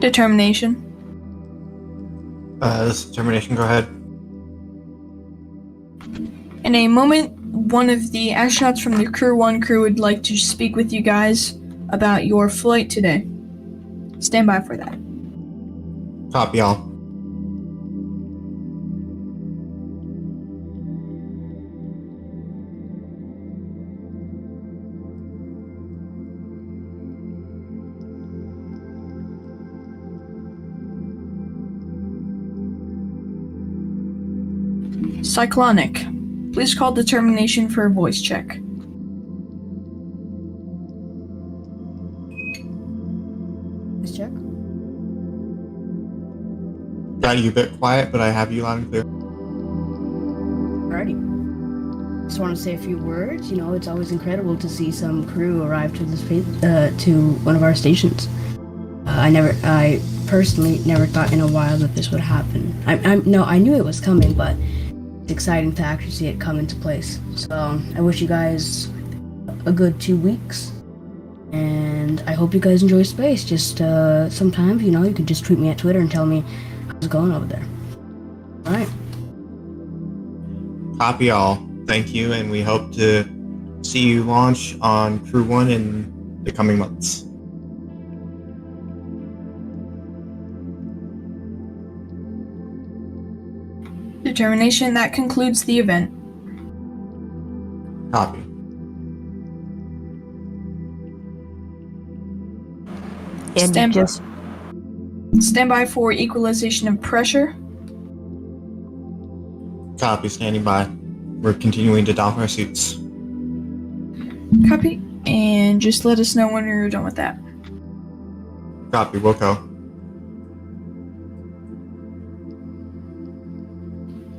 Determination. This is determination. Go ahead. In a moment, one of the astronauts from the Crew 1 crew would like to speak with you guys about your flight today. Stand by for that. Copy all. Cyclonic. Please call determination for a voice check. Voice check. Got you a bit quiet, but I have you loud and clear. Alrighty. Just want to say a few words. You know, it's always incredible to see some crew arrive to the space, to one of our stations. I personally never thought in a while that this would happen. I knew it was coming, but it's exciting to actually see it come into place. So I wish you guys a good 2 weeks, and I hope you guys enjoy space. Just sometimes, you know, you can just tweet me at Twitter and tell me how's it going over there. All right. Copy all. Thank you, and we hope to see you launch on Crew 1 in the coming months. Determination. That concludes the event. Copy. And Stand by. just Stand by for equalization of pressure. Copy, standing by. We're continuing to doff our suits. Copy. And just let us know when you're done with that. Copy, Wilco.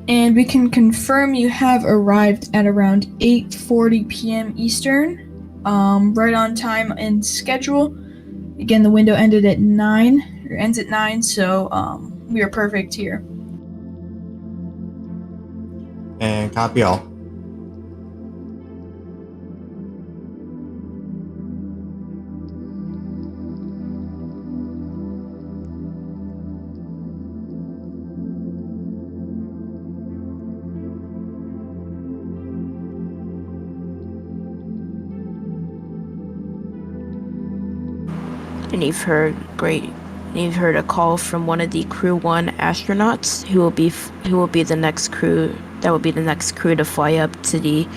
And we can confirm you have arrived at around 8:40 p.m. Eastern, right on time and schedule. Again, the window ended at 9, or ends at 9, so we are perfect here. And copy all. And you've heard a call from one of the Crew 1 astronauts who will be the next crew to fly up to the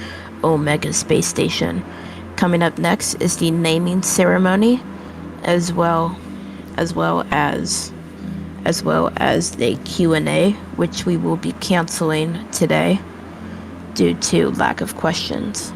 Omega space station. Coming up next is the naming ceremony, as well as the Q&A, which we will be canceling today due to lack of questions.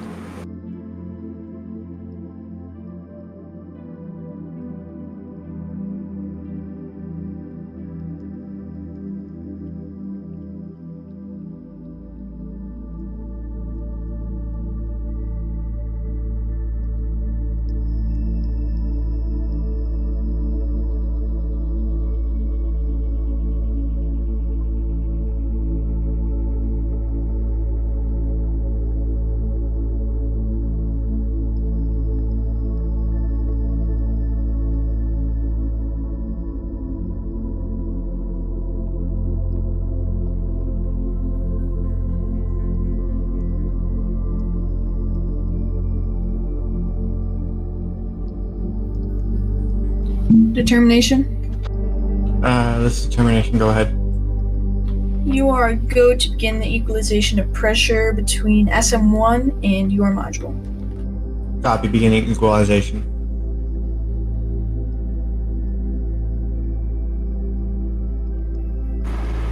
Determination. This is determination. Go ahead. You are go to begin the equalization of pressure between SM1 and your module. Copy. Beginning equalization.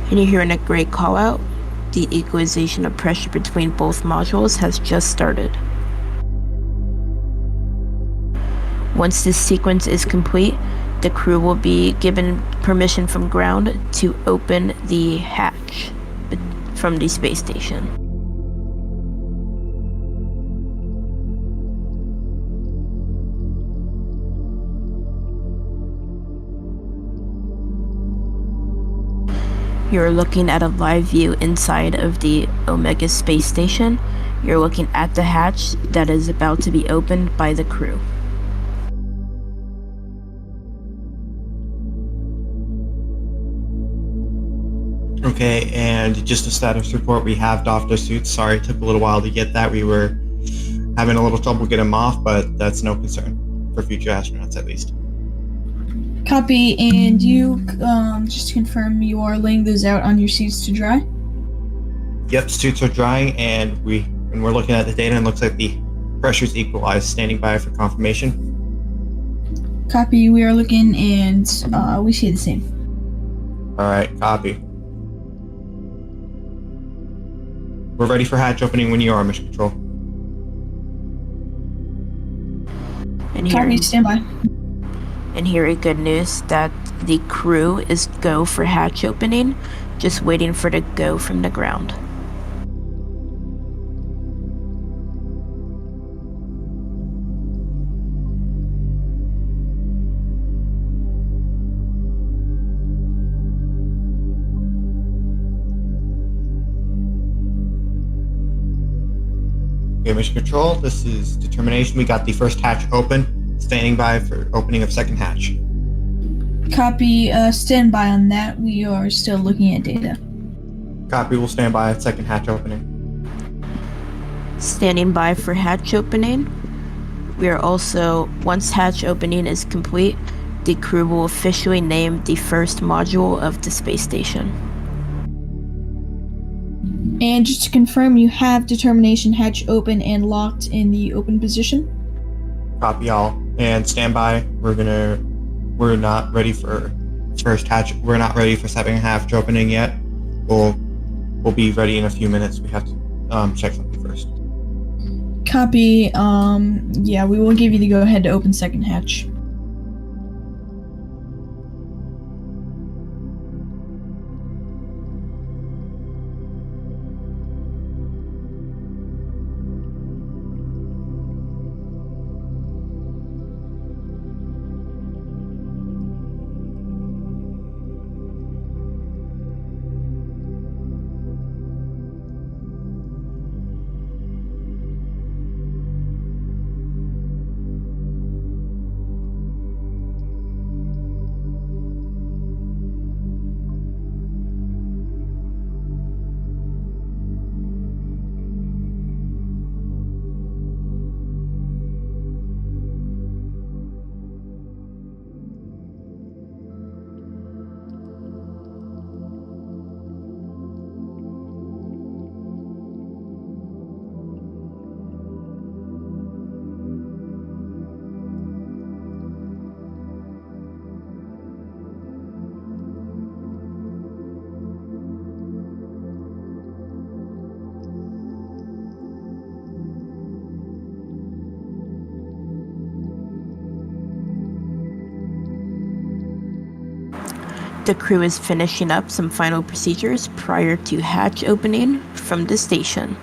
And you're hearing a great call out. The equalization of pressure between both modules has just started. Once this sequence is complete, the crew will be given permission from ground to open the hatch from the space station. You're looking at a live view inside of the Omega space station. You're looking at the hatch that is about to be opened by the crew. Okay, and just a status report. We have doffed our suits. Sorry, it took a little while to get that. We were having a little trouble getting them off, but that's no concern for future astronauts, at least. Copy, and you, just to confirm, you are laying those out on your seats to dry? Yep, suits are drying, and we're looking at the data, and it looks like the pressure's equalized. Standing by for confirmation. Copy, we are looking, and we see the same. All right, copy. We're ready for hatch opening when you are, Mission Control. And Copy, stand by. And here is good news that the crew is go for hatch opening, just waiting for the go from the ground. Okay, Mission Control, this is determination. We got the first hatch open. Standing by for opening of second hatch. Copy, stand by on that. We are still looking at data. Copy, we'll stand by at second hatch opening. Standing by for hatch opening. We are also, once hatch opening is complete, the crew will officially name the first module of the space station. And just to confirm, you have determination hatch open and locked in the open position? Copy all. And stand by. We're not ready for first hatch. We're not ready for second hatch opening yet. We'll be ready in a few minutes. We have to check something first. Copy, yeah, we will give you the go-ahead to open second hatch. The crew is finishing up some final procedures prior to hatch opening from the station.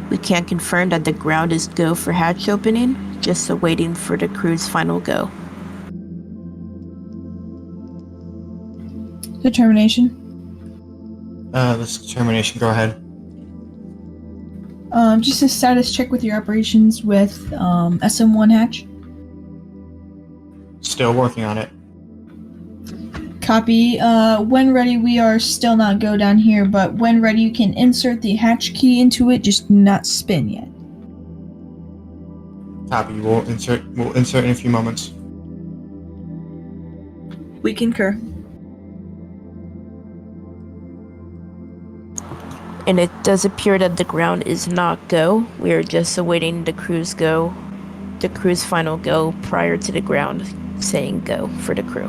We can confirm that the ground is go for hatch opening, just awaiting for the crew's final go. Determination. This determination, go ahead. Just a status check with your operations with SM1 hatch. Still working on it. Copy. When ready, we are still not go down here, but when ready, you can insert the hatch key into it, just not spin yet. Copy. We'll insert in a few moments. We concur. And it does appear that the ground is not go. We are just awaiting the crew's final go prior to the ground saying go for the crew.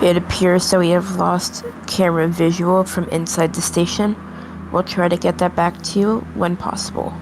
It appears that we have lost camera visual from inside the station. We'll try to get that back to you when possible.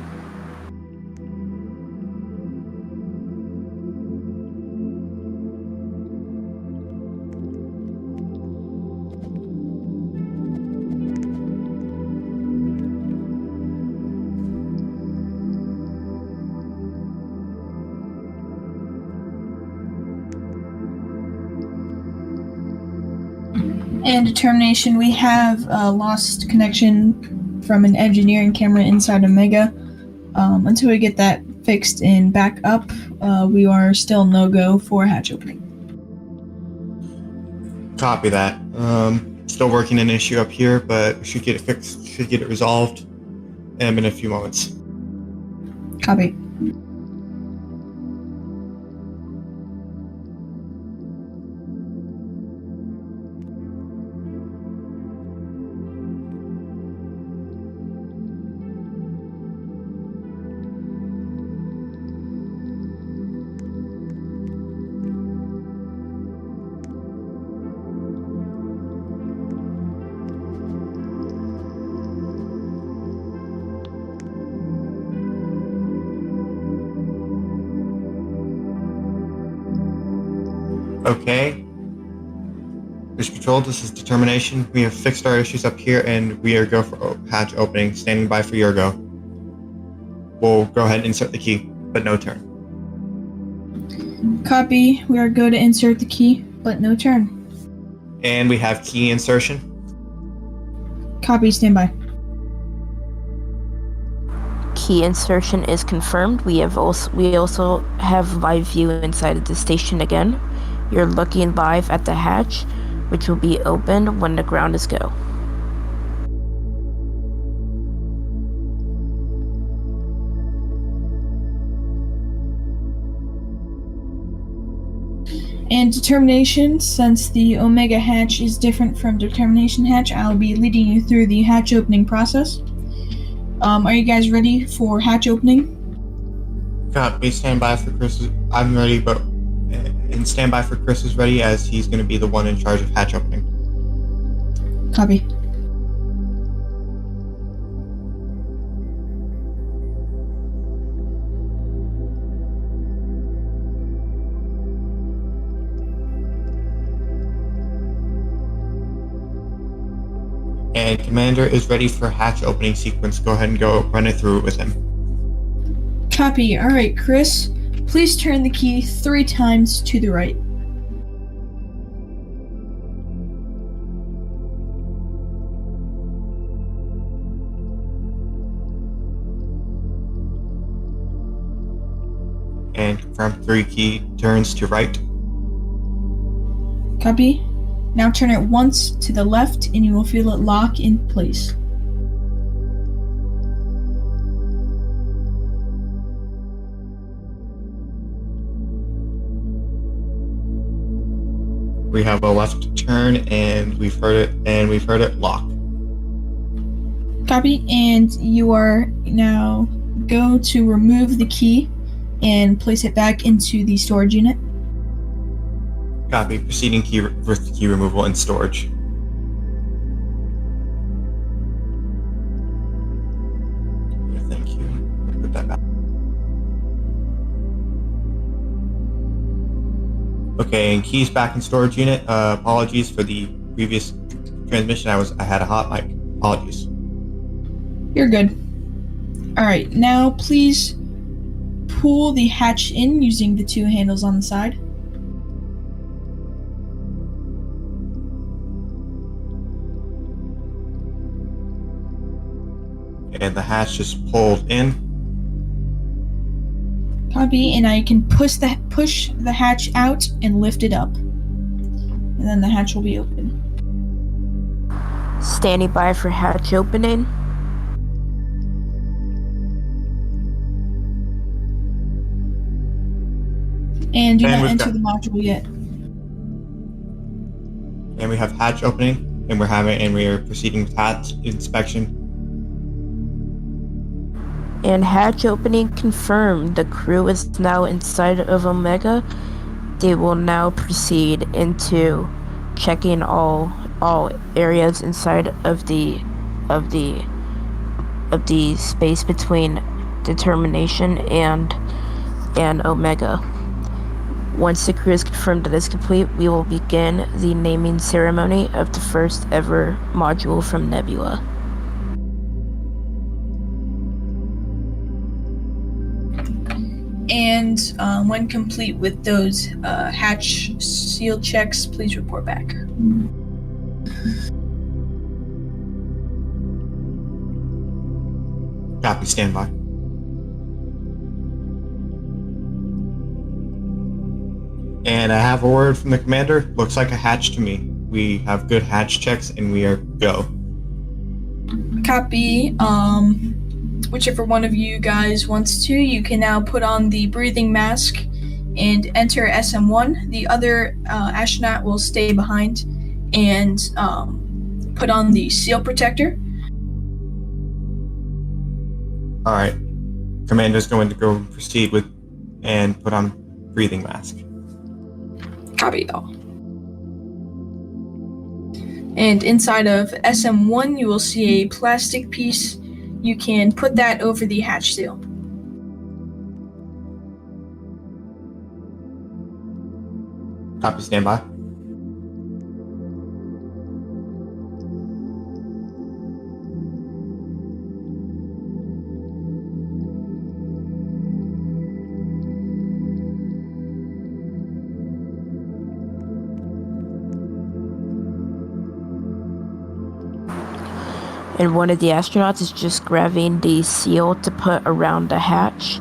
And determination, we have lost connection from an engineering camera inside Omega. Until we get that fixed and back up, we are still no-go for hatch opening. Copy that. Still working an issue up here, but we should get it fixed, should get it resolved in a few moments. Copy. Okay. Mission Control, this is Determination. We have fixed our issues up here and we are go for hatch opening. Standing by for your go. We'll go ahead and insert the key, but no turn. Copy. We are go to insert the key, but no turn. And we have key insertion. Copy. Stand by. Key insertion is confirmed. We also have live view inside of the station again. You're looking live at the hatch, which will be opened when the ground is go. And determination, since the Omega hatch is different from determination hatch, I'll be leading you through the hatch opening process. Are you guys ready for hatch opening? Copy. Stand by for Chris. I'm ready, but and stand by for Chris is ready as he's going to be the one in charge of hatch opening. Copy. And Commander is ready for hatch opening sequence. Go ahead and go run it through with him. Copy. Alright, Chris, please turn the key 3 times to the right. and confirm 3 key turns to right. Copy. Now turn it once to the left and you will feel it lock in place. We have a left turn and we've heard it lock. Copy. And you are now go to remove the key and place it back into the storage unit. Copy. Proceeding with key removal and storage. Thank you. Put that back. Okay, and keys back in storage unit. Apologies for the previous transmission. I had a hot mic. Apologies. You're good. Alright, now please pull the hatch in using the 2 handles on the side. And the hatch just pulled in. Copy, and I can push the hatch out and lift it up. And then the hatch will be open. Standing by for hatch opening. And do And not we've enter got- the module yet. And we have hatch opening, and we are proceeding with hatch inspection. And hatch opening confirmed. The crew is now inside of Omega. They will now proceed into checking all areas inside of the space between determination and Omega. Once the crew is confirmed that is complete, we will begin the naming ceremony of the first ever module from Nebula. And when complete with those hatch seal checks, please report back. Copy, standby. And I have a word from the commander. Looks like a hatch to me. We have good hatch checks and we are go. Copy. Whichever one of you guys wants to, you can now put on the breathing mask and enter SM1. The other astronaut will stay behind and put on the seal protector. All right. Commander's going to go proceed with and put on breathing mask. Copy though. And inside of SM1, you will see a plastic piece. You can put that over the hatch seal. Copy, standby. And one of the astronauts is just grabbing the seal to put around the hatch.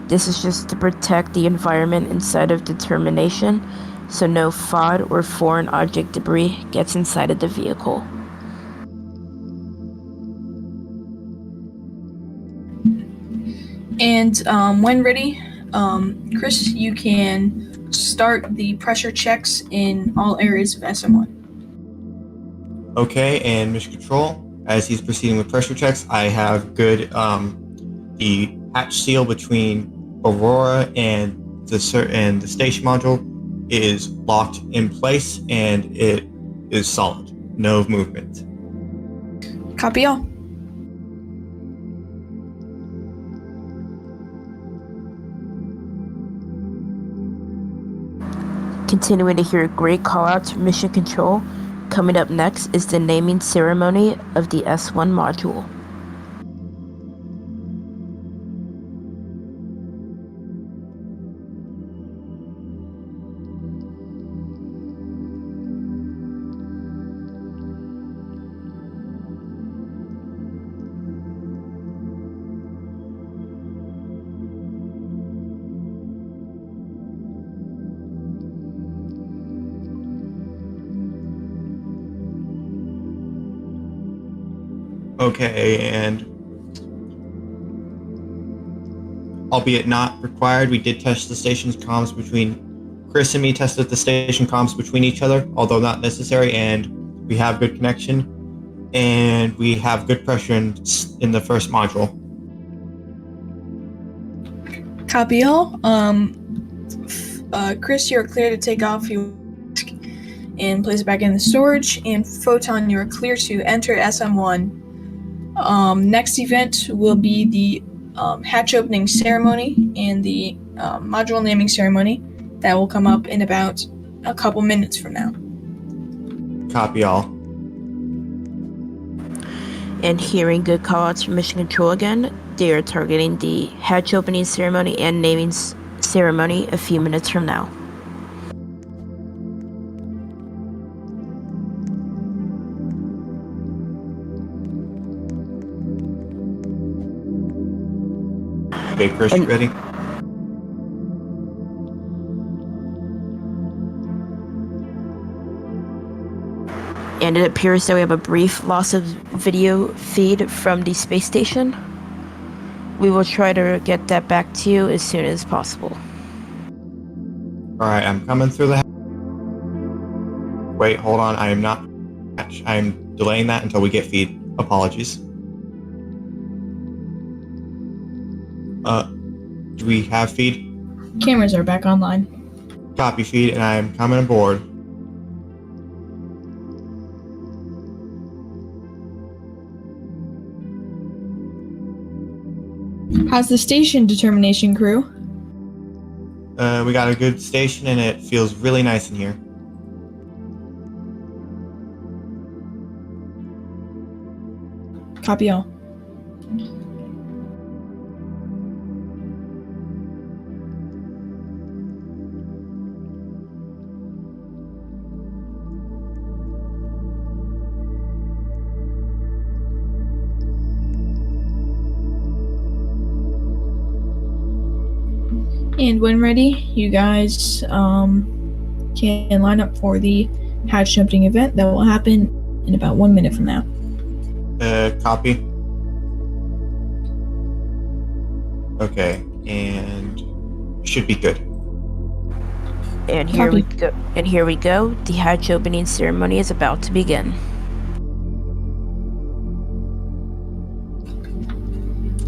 This is just to protect the environment inside of determination, so no FOD or foreign object debris gets inside of the vehicle. And when ready, Chris, you can start the pressure checks in all areas of SM1. Okay, and Mission Control, as he's proceeding with pressure checks, I have good the hatch seal between Aurora and the station module is locked in place and it is solid. No movement. Copy all. Continuing to hear great callouts from Mission Control. Coming up next is the naming ceremony of the S1 module. Okay, and albeit not required, we did test the station's comms between Chris and me tested the station comms between each other, although not necessary, and we have good connection, and we have good pressure in the first module. Copy all. Chris, you're clear to take off your and place it back in the storage. And Photon, you are clear to enter SM1. Next event will be the hatch opening ceremony and the module naming ceremony. That will come up in about a couple minutes from now. Copy all. And hearing good callouts from Mission Control again, they are targeting the hatch opening ceremony and naming ceremony a few minutes from now. Okay, Chris, you ready? And it appears that we have a brief loss of video feed from the space station. We will try to get that back to you as soon as possible. Alright, I'm coming through the Wait, hold on, I am not... I am delaying that until we get feed. Apologies. Do we have feed? Cameras are back online. Copy feed, and I am coming aboard. How's the station determination, crew? We got a good station, and it feels really nice in here. Copy all. And when ready, you guys can line up for the hatch opening event that will happen in about 1 minute from now. Copy. Okay, and should be good. And here we Copy. go. And here we go. The hatch opening ceremony is about to begin.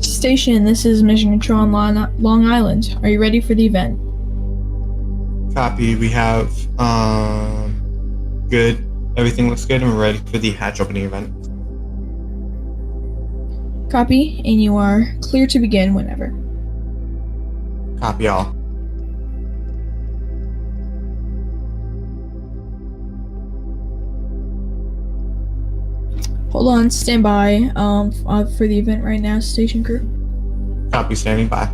Station, this is Mission Control on Long Island. Are you ready for the event? Copy. We have good. Everything looks good, and we're ready for the hatch opening event. Copy, and you are clear to begin whenever. Copy all. Hold on, stand by for the event right now, station crew. Copy. Standing by.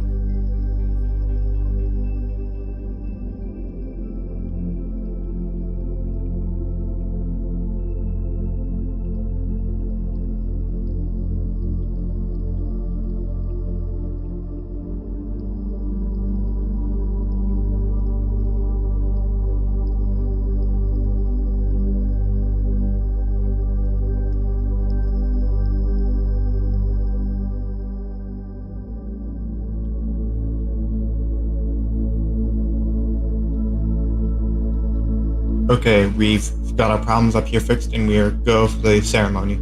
Okay, we've got our problems up here fixed, and we are go for the ceremony.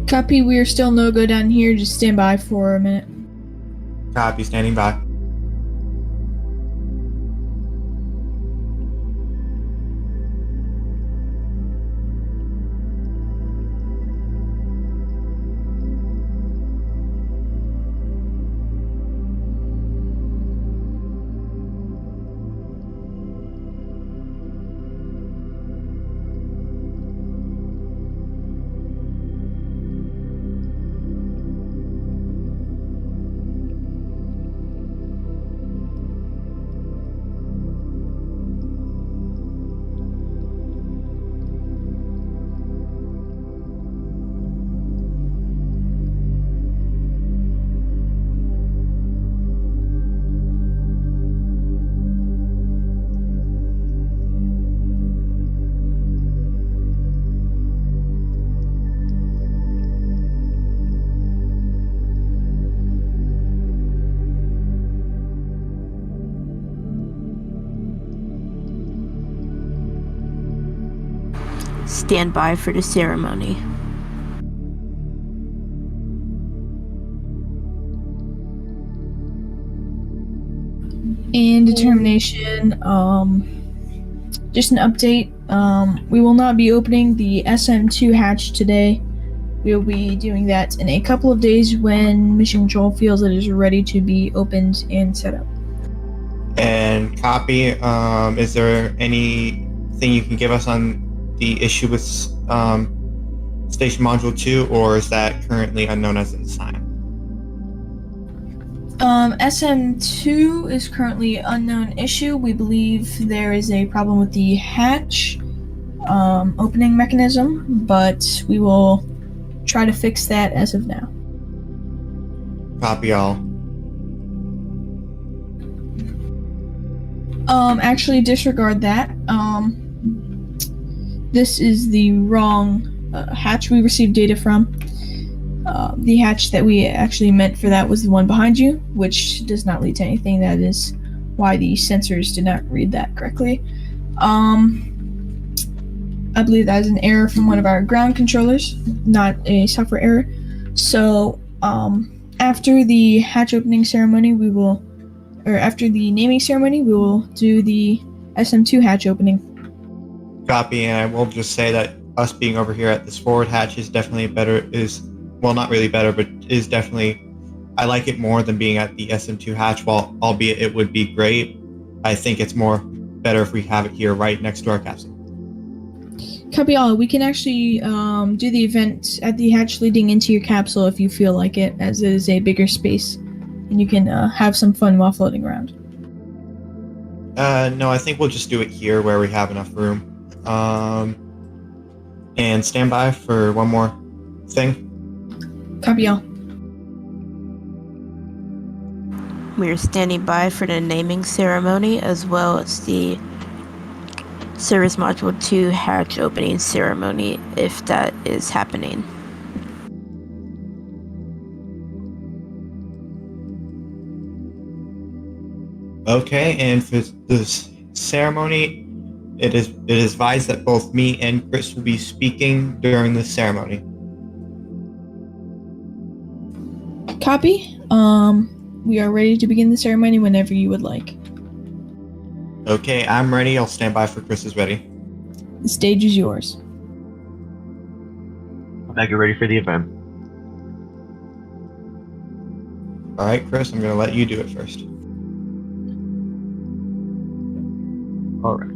Copy, we are still no go down here. Just stand by for a minute. Copy. Standing by. Stand by for the ceremony. And determination, just an update. We will not be opening the SM2 hatch today. We will be doing that in a couple of days when Mission Control feels it is ready to be opened and set up. And copy. Is there anything you can give us on the issue with Station Module 2, or is that currently unknown as it's time? SM2 is currently unknown issue. We believe there is a problem with the hatch opening mechanism, but we will try to fix that as of now. Copy all. Actually disregard that. This is the wrong hatch we received data from. The hatch that we actually meant for that was the one behind you, which does not lead to anything. That is why the sensors did not read that correctly. I believe that is an error from one of our ground controllers, not a software error. So, after the hatch opening ceremony, after the naming ceremony, we will do the SM2 hatch opening. Copy, and I will just say that us being over here at this forward hatch is definitely not really better, but is definitely, I like it more than being at the SM2 hatch, albeit it would be great. I think it's better if we have it here right next to our capsule. Copy all. We can actually do the event at the hatch leading into your capsule if you feel like it, as it is a bigger space, and you can have some fun while floating around. No, I think we'll just do it here where we have enough room. And stand by for one more thing. Copy all. We are standing by for the naming ceremony as well as the Service Module 2 hatch opening ceremony, if that is happening. Okay, and for this ceremony, it is advised that both me and Chris will be speaking during the ceremony. Copy. We are ready to begin the ceremony whenever you would like. Okay, I'm ready. I'll stand by for Chris is ready. The stage is yours. Now get ready for the event. All right, Chris, I'm going to let you do it first. All right.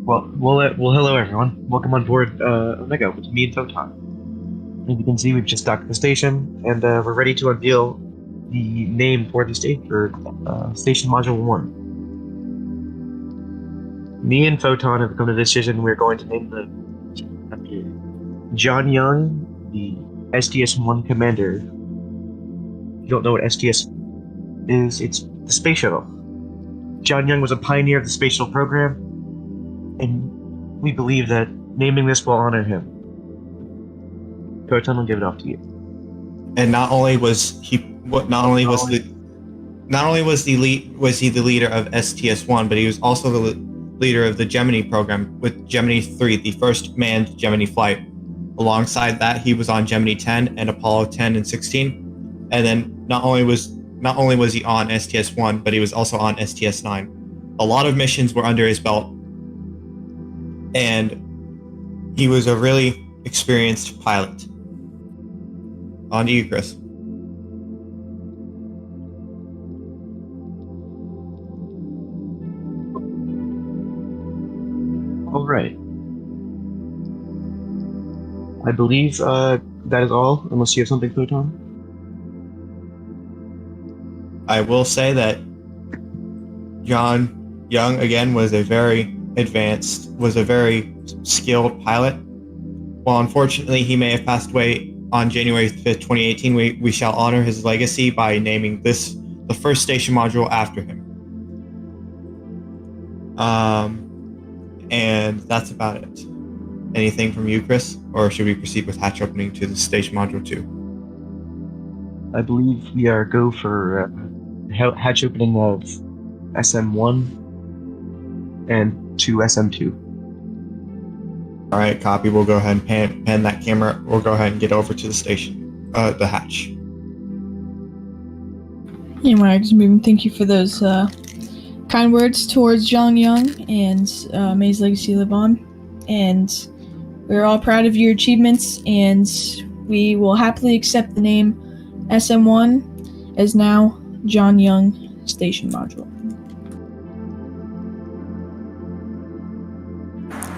Well, hello everyone. Welcome on board Omega with me and Photon. As you can see, we've just docked at the station, and we're ready to unveil the name for the station for Station Module 1. Me and Photon have come to the decision we're going to name the John Young, the STS-1 commander. If you don't know what STS is, it's the space shuttle. John Young was a pioneer of the space shuttle program, and we believe that naming this will honor him. Photon, will give it off to you. And not only was he the leader of STS-1, but he was also the leader of the Gemini program with Gemini 3, the first manned Gemini flight. Alongside that, he was on Gemini 10 and Apollo 10 and 16. And then not only was he on STS-1, but he was also on STS-9. A lot of missions were under his belt, and he was a really experienced pilot. On to you, Chris. All right. I believe that is all, unless you have something, Photon. I will say that John Young, again, was a very skilled pilot. While unfortunately he may have passed away on January 5th, 2018, we shall honor his legacy by naming this the first station module after him. And that's about it. Anything from you, Chris? Or should we proceed with hatch opening to the station module 2? I believe we are go for hatch opening of SM1 and to SM2. All right, copy. We'll go ahead and pan that camera. We'll go ahead and get over to the station, the hatch. Yeah, Max, thank you for those kind words towards Zhang Yang and May's legacy live on. And we're all proud of your achievements, and we will happily accept the name SM1 as now Zhang Yang Station Module.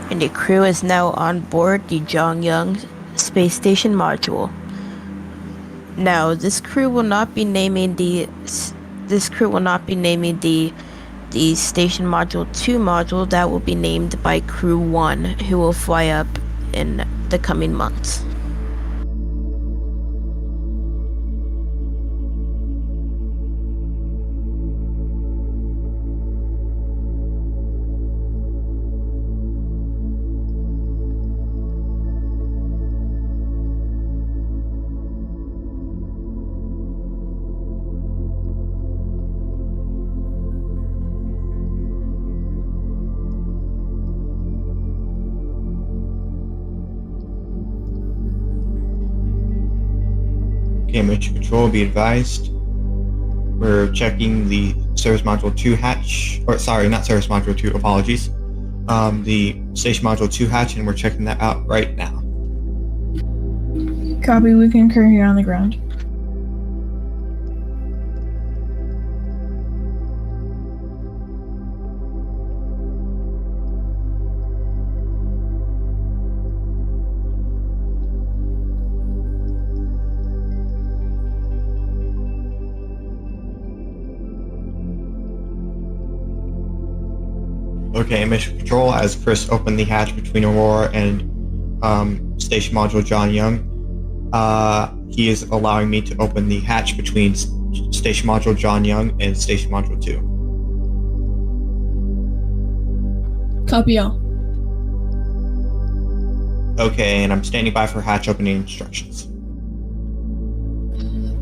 And the crew is now on board the Zhongyang Space Station module. Now, this crew will not be naming the Station Module 2 module. That will be named by Crew 1, who will fly up in the coming months. Okay, Mission Control, be advised. We're checking the Service Module 2 hatch, or sorry, not Service Module 2, apologies. The Station Module 2 hatch, and we're checking that out right now. Copy, we concur here on the ground. Okay, Mission Control, as Chris opened the hatch between Aurora and Station Module John Young, he is allowing me to open the hatch between Station Module John Young and Station Module 2. Copy all. Okay, and I'm standing by for hatch opening instructions.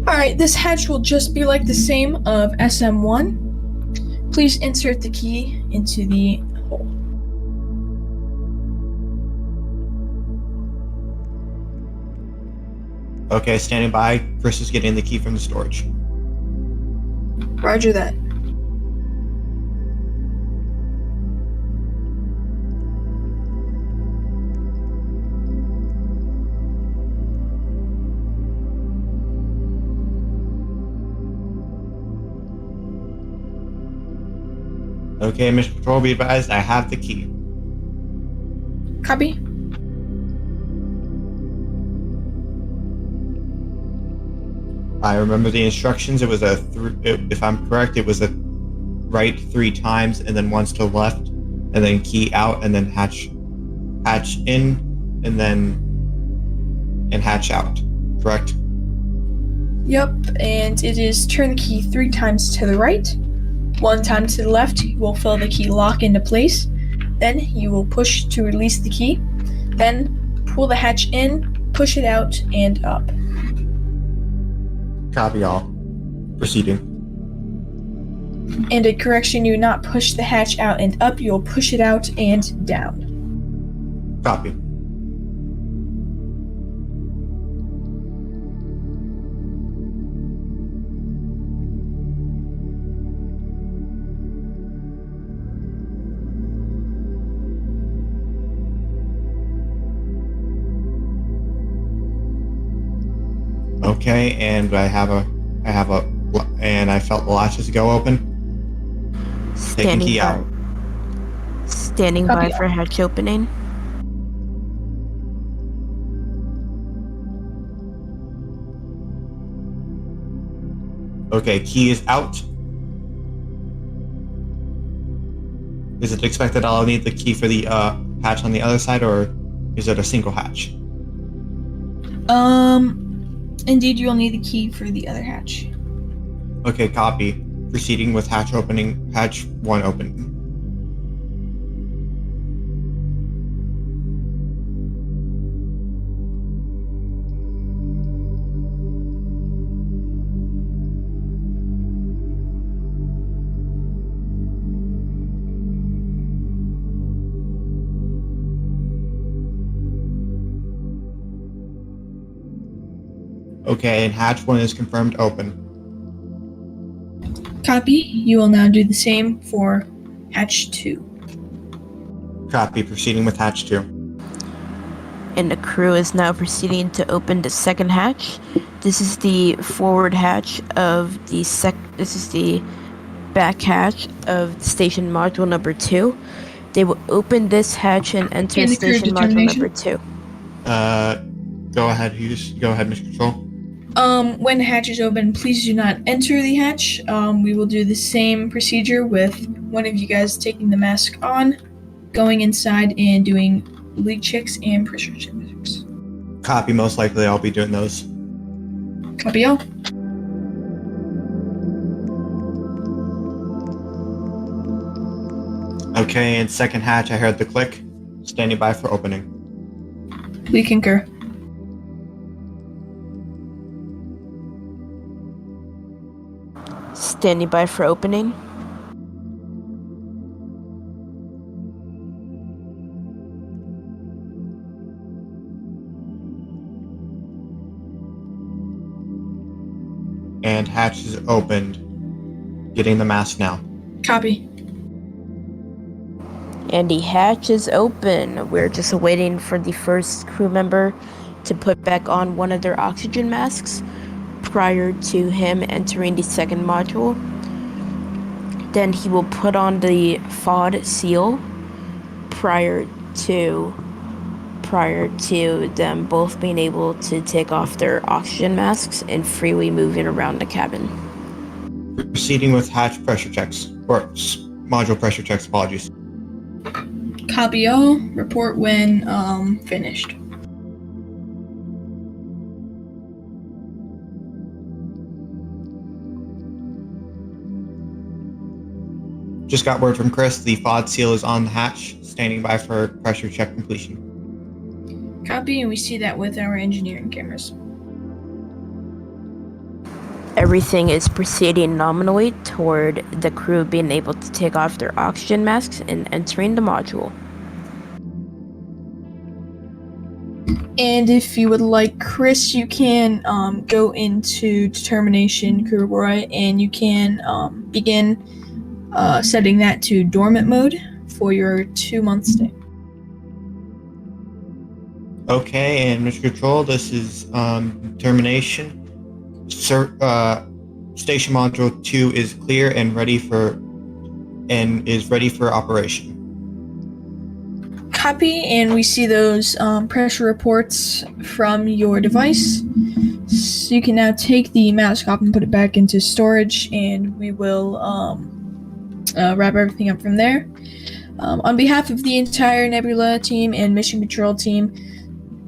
Alright, this hatch will just be like the same of SM1. Please insert the key into the hole. Okay, standing by. Chris is getting the key from the storage. Roger that. Okay, Mission Control, be advised, I have the key. Copy. I remember the instructions. It was if I'm correct, it was a right 3 times and then once to the left, and then key out and then hatch in and hatch out. Correct? Yep, and it is turn the key 3 times to the right, 1 time to the left. You will fill the key lock into place. Then you will push to release the key. Then pull the hatch in, push it out, and up. Copy all. Proceeding. And a correction, you not push the hatch out and up, you'll push it out and down. Copy. Okay, and I felt the latches go open. Taking key out. Standing by for hatch opening. Okay, key is out. Is it expected I'll need the key for the hatch on the other side, or is it a single hatch? Indeed, you'll need the key for the other hatch. Okay, copy. Proceeding with hatch 1 open. Okay, and hatch 1 is confirmed open. Copy. You will now do the same for hatch 2. Copy, proceeding with hatch 2. And the crew is now proceeding to open the second hatch. This is the forward hatch of the this is the back hatch of station module number 2. They will open this hatch and enter And the crew station module determination? number 2. Go ahead, Mr. Control. When the hatch is open, please do not enter the hatch. We will do the same procedure with one of you guys taking the mask on, going inside and doing leak checks and pressure checks. Copy, most likely I'll be doing those. Copy all. Okay, and second hatch, I heard the click. Standing by for opening. We concur. Standing by for opening. And hatch is opened. Getting the mask now. Copy. And the hatch is open. We're just waiting for the first crew member to put back on one of their oxygen masks prior to him entering the second module. Then he will put on the FOD seal prior to them both being able to take off their oxygen masks and freely moving around the cabin. Proceeding with hatch pressure checks. Or module pressure checks, apologies. Copy all. Report when finished. Just got word from Chris. The FOD seal is on the hatch. Standing by for pressure check completion. Copy, and we see that with our engineering cameras. Everything is proceeding nominally toward the crew being able to take off their oxygen masks and entering the module. And if you would like, Chris, you can go into determination Crew Aurora, and you can begin setting that to dormant mode for your 2-month stay. Okay, and Mr. Control, this is determination. Station module 2 is clear and is ready for operation. Copy, and we see those pressure reports from your device. So you can now take the mask off and put it back into storage, and we will wrap everything up from there. On behalf of the entire Nebula team and Mission Control team,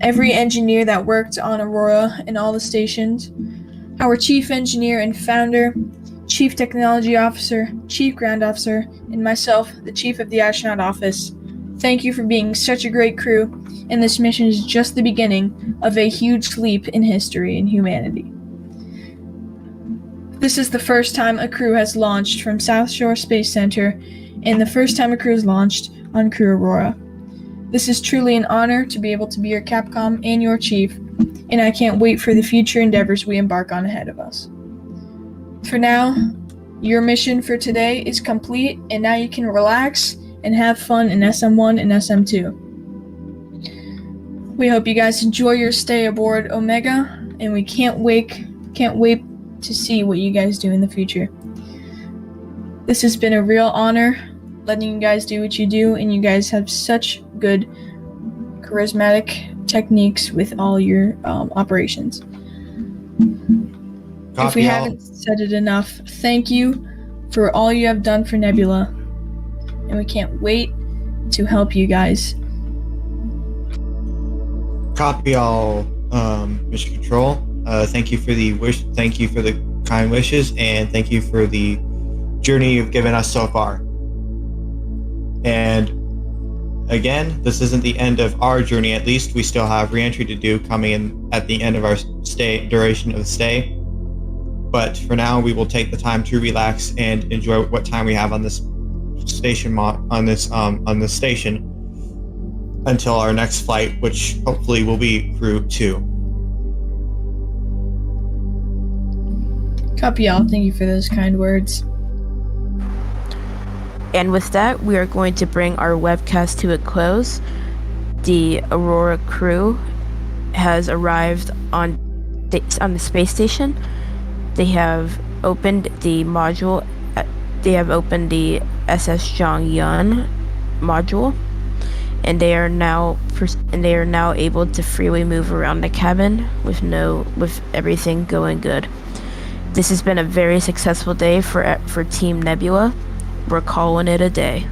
every engineer that worked on Aurora and all the stations, our chief engineer and founder, chief technology officer, chief ground officer, and myself, the chief of the astronaut office, thank you for being such a great crew, and this mission is just the beginning of a huge leap in history and humanity. This is the first time a crew has launched from South Shore Space Center, and the first time a crew is launched on Crew Aurora. This is truly an honor to be able to be your Capcom and your chief, and I can't wait for the future endeavors we embark on ahead of us. For now, your mission for today is complete, and now you can relax and have fun in SM1 and SM2. We hope you guys enjoy your stay aboard Omega, and we can't wait to see what you guys do in the future. This has been a real honor letting you guys do what you do, and you guys have such good charismatic techniques with all your operations. If we haven't said it enough, thank you for all you have done for Nebula, and we can't wait to help you guys. Copy all, Mr. Control. Thank you for the kind wishes, and thank you for the journey you've given us so far. And again, this isn't the end of our journey. At least we still have reentry to do coming in at the end of our duration of the stay. But for now, we will take the time to relax and enjoy what time we have on this station on this station until our next flight, which hopefully will be Crew 2. Copy all. Thank you for those kind words. And with that, we are going to bring our webcast to a close. The Aurora crew has arrived on the space station. They have opened the module. They have opened the SS Zhongyuan module, and they are now able to freely move around the cabin with everything going good. This has been a very successful day for Team Nebula. We're calling it a day.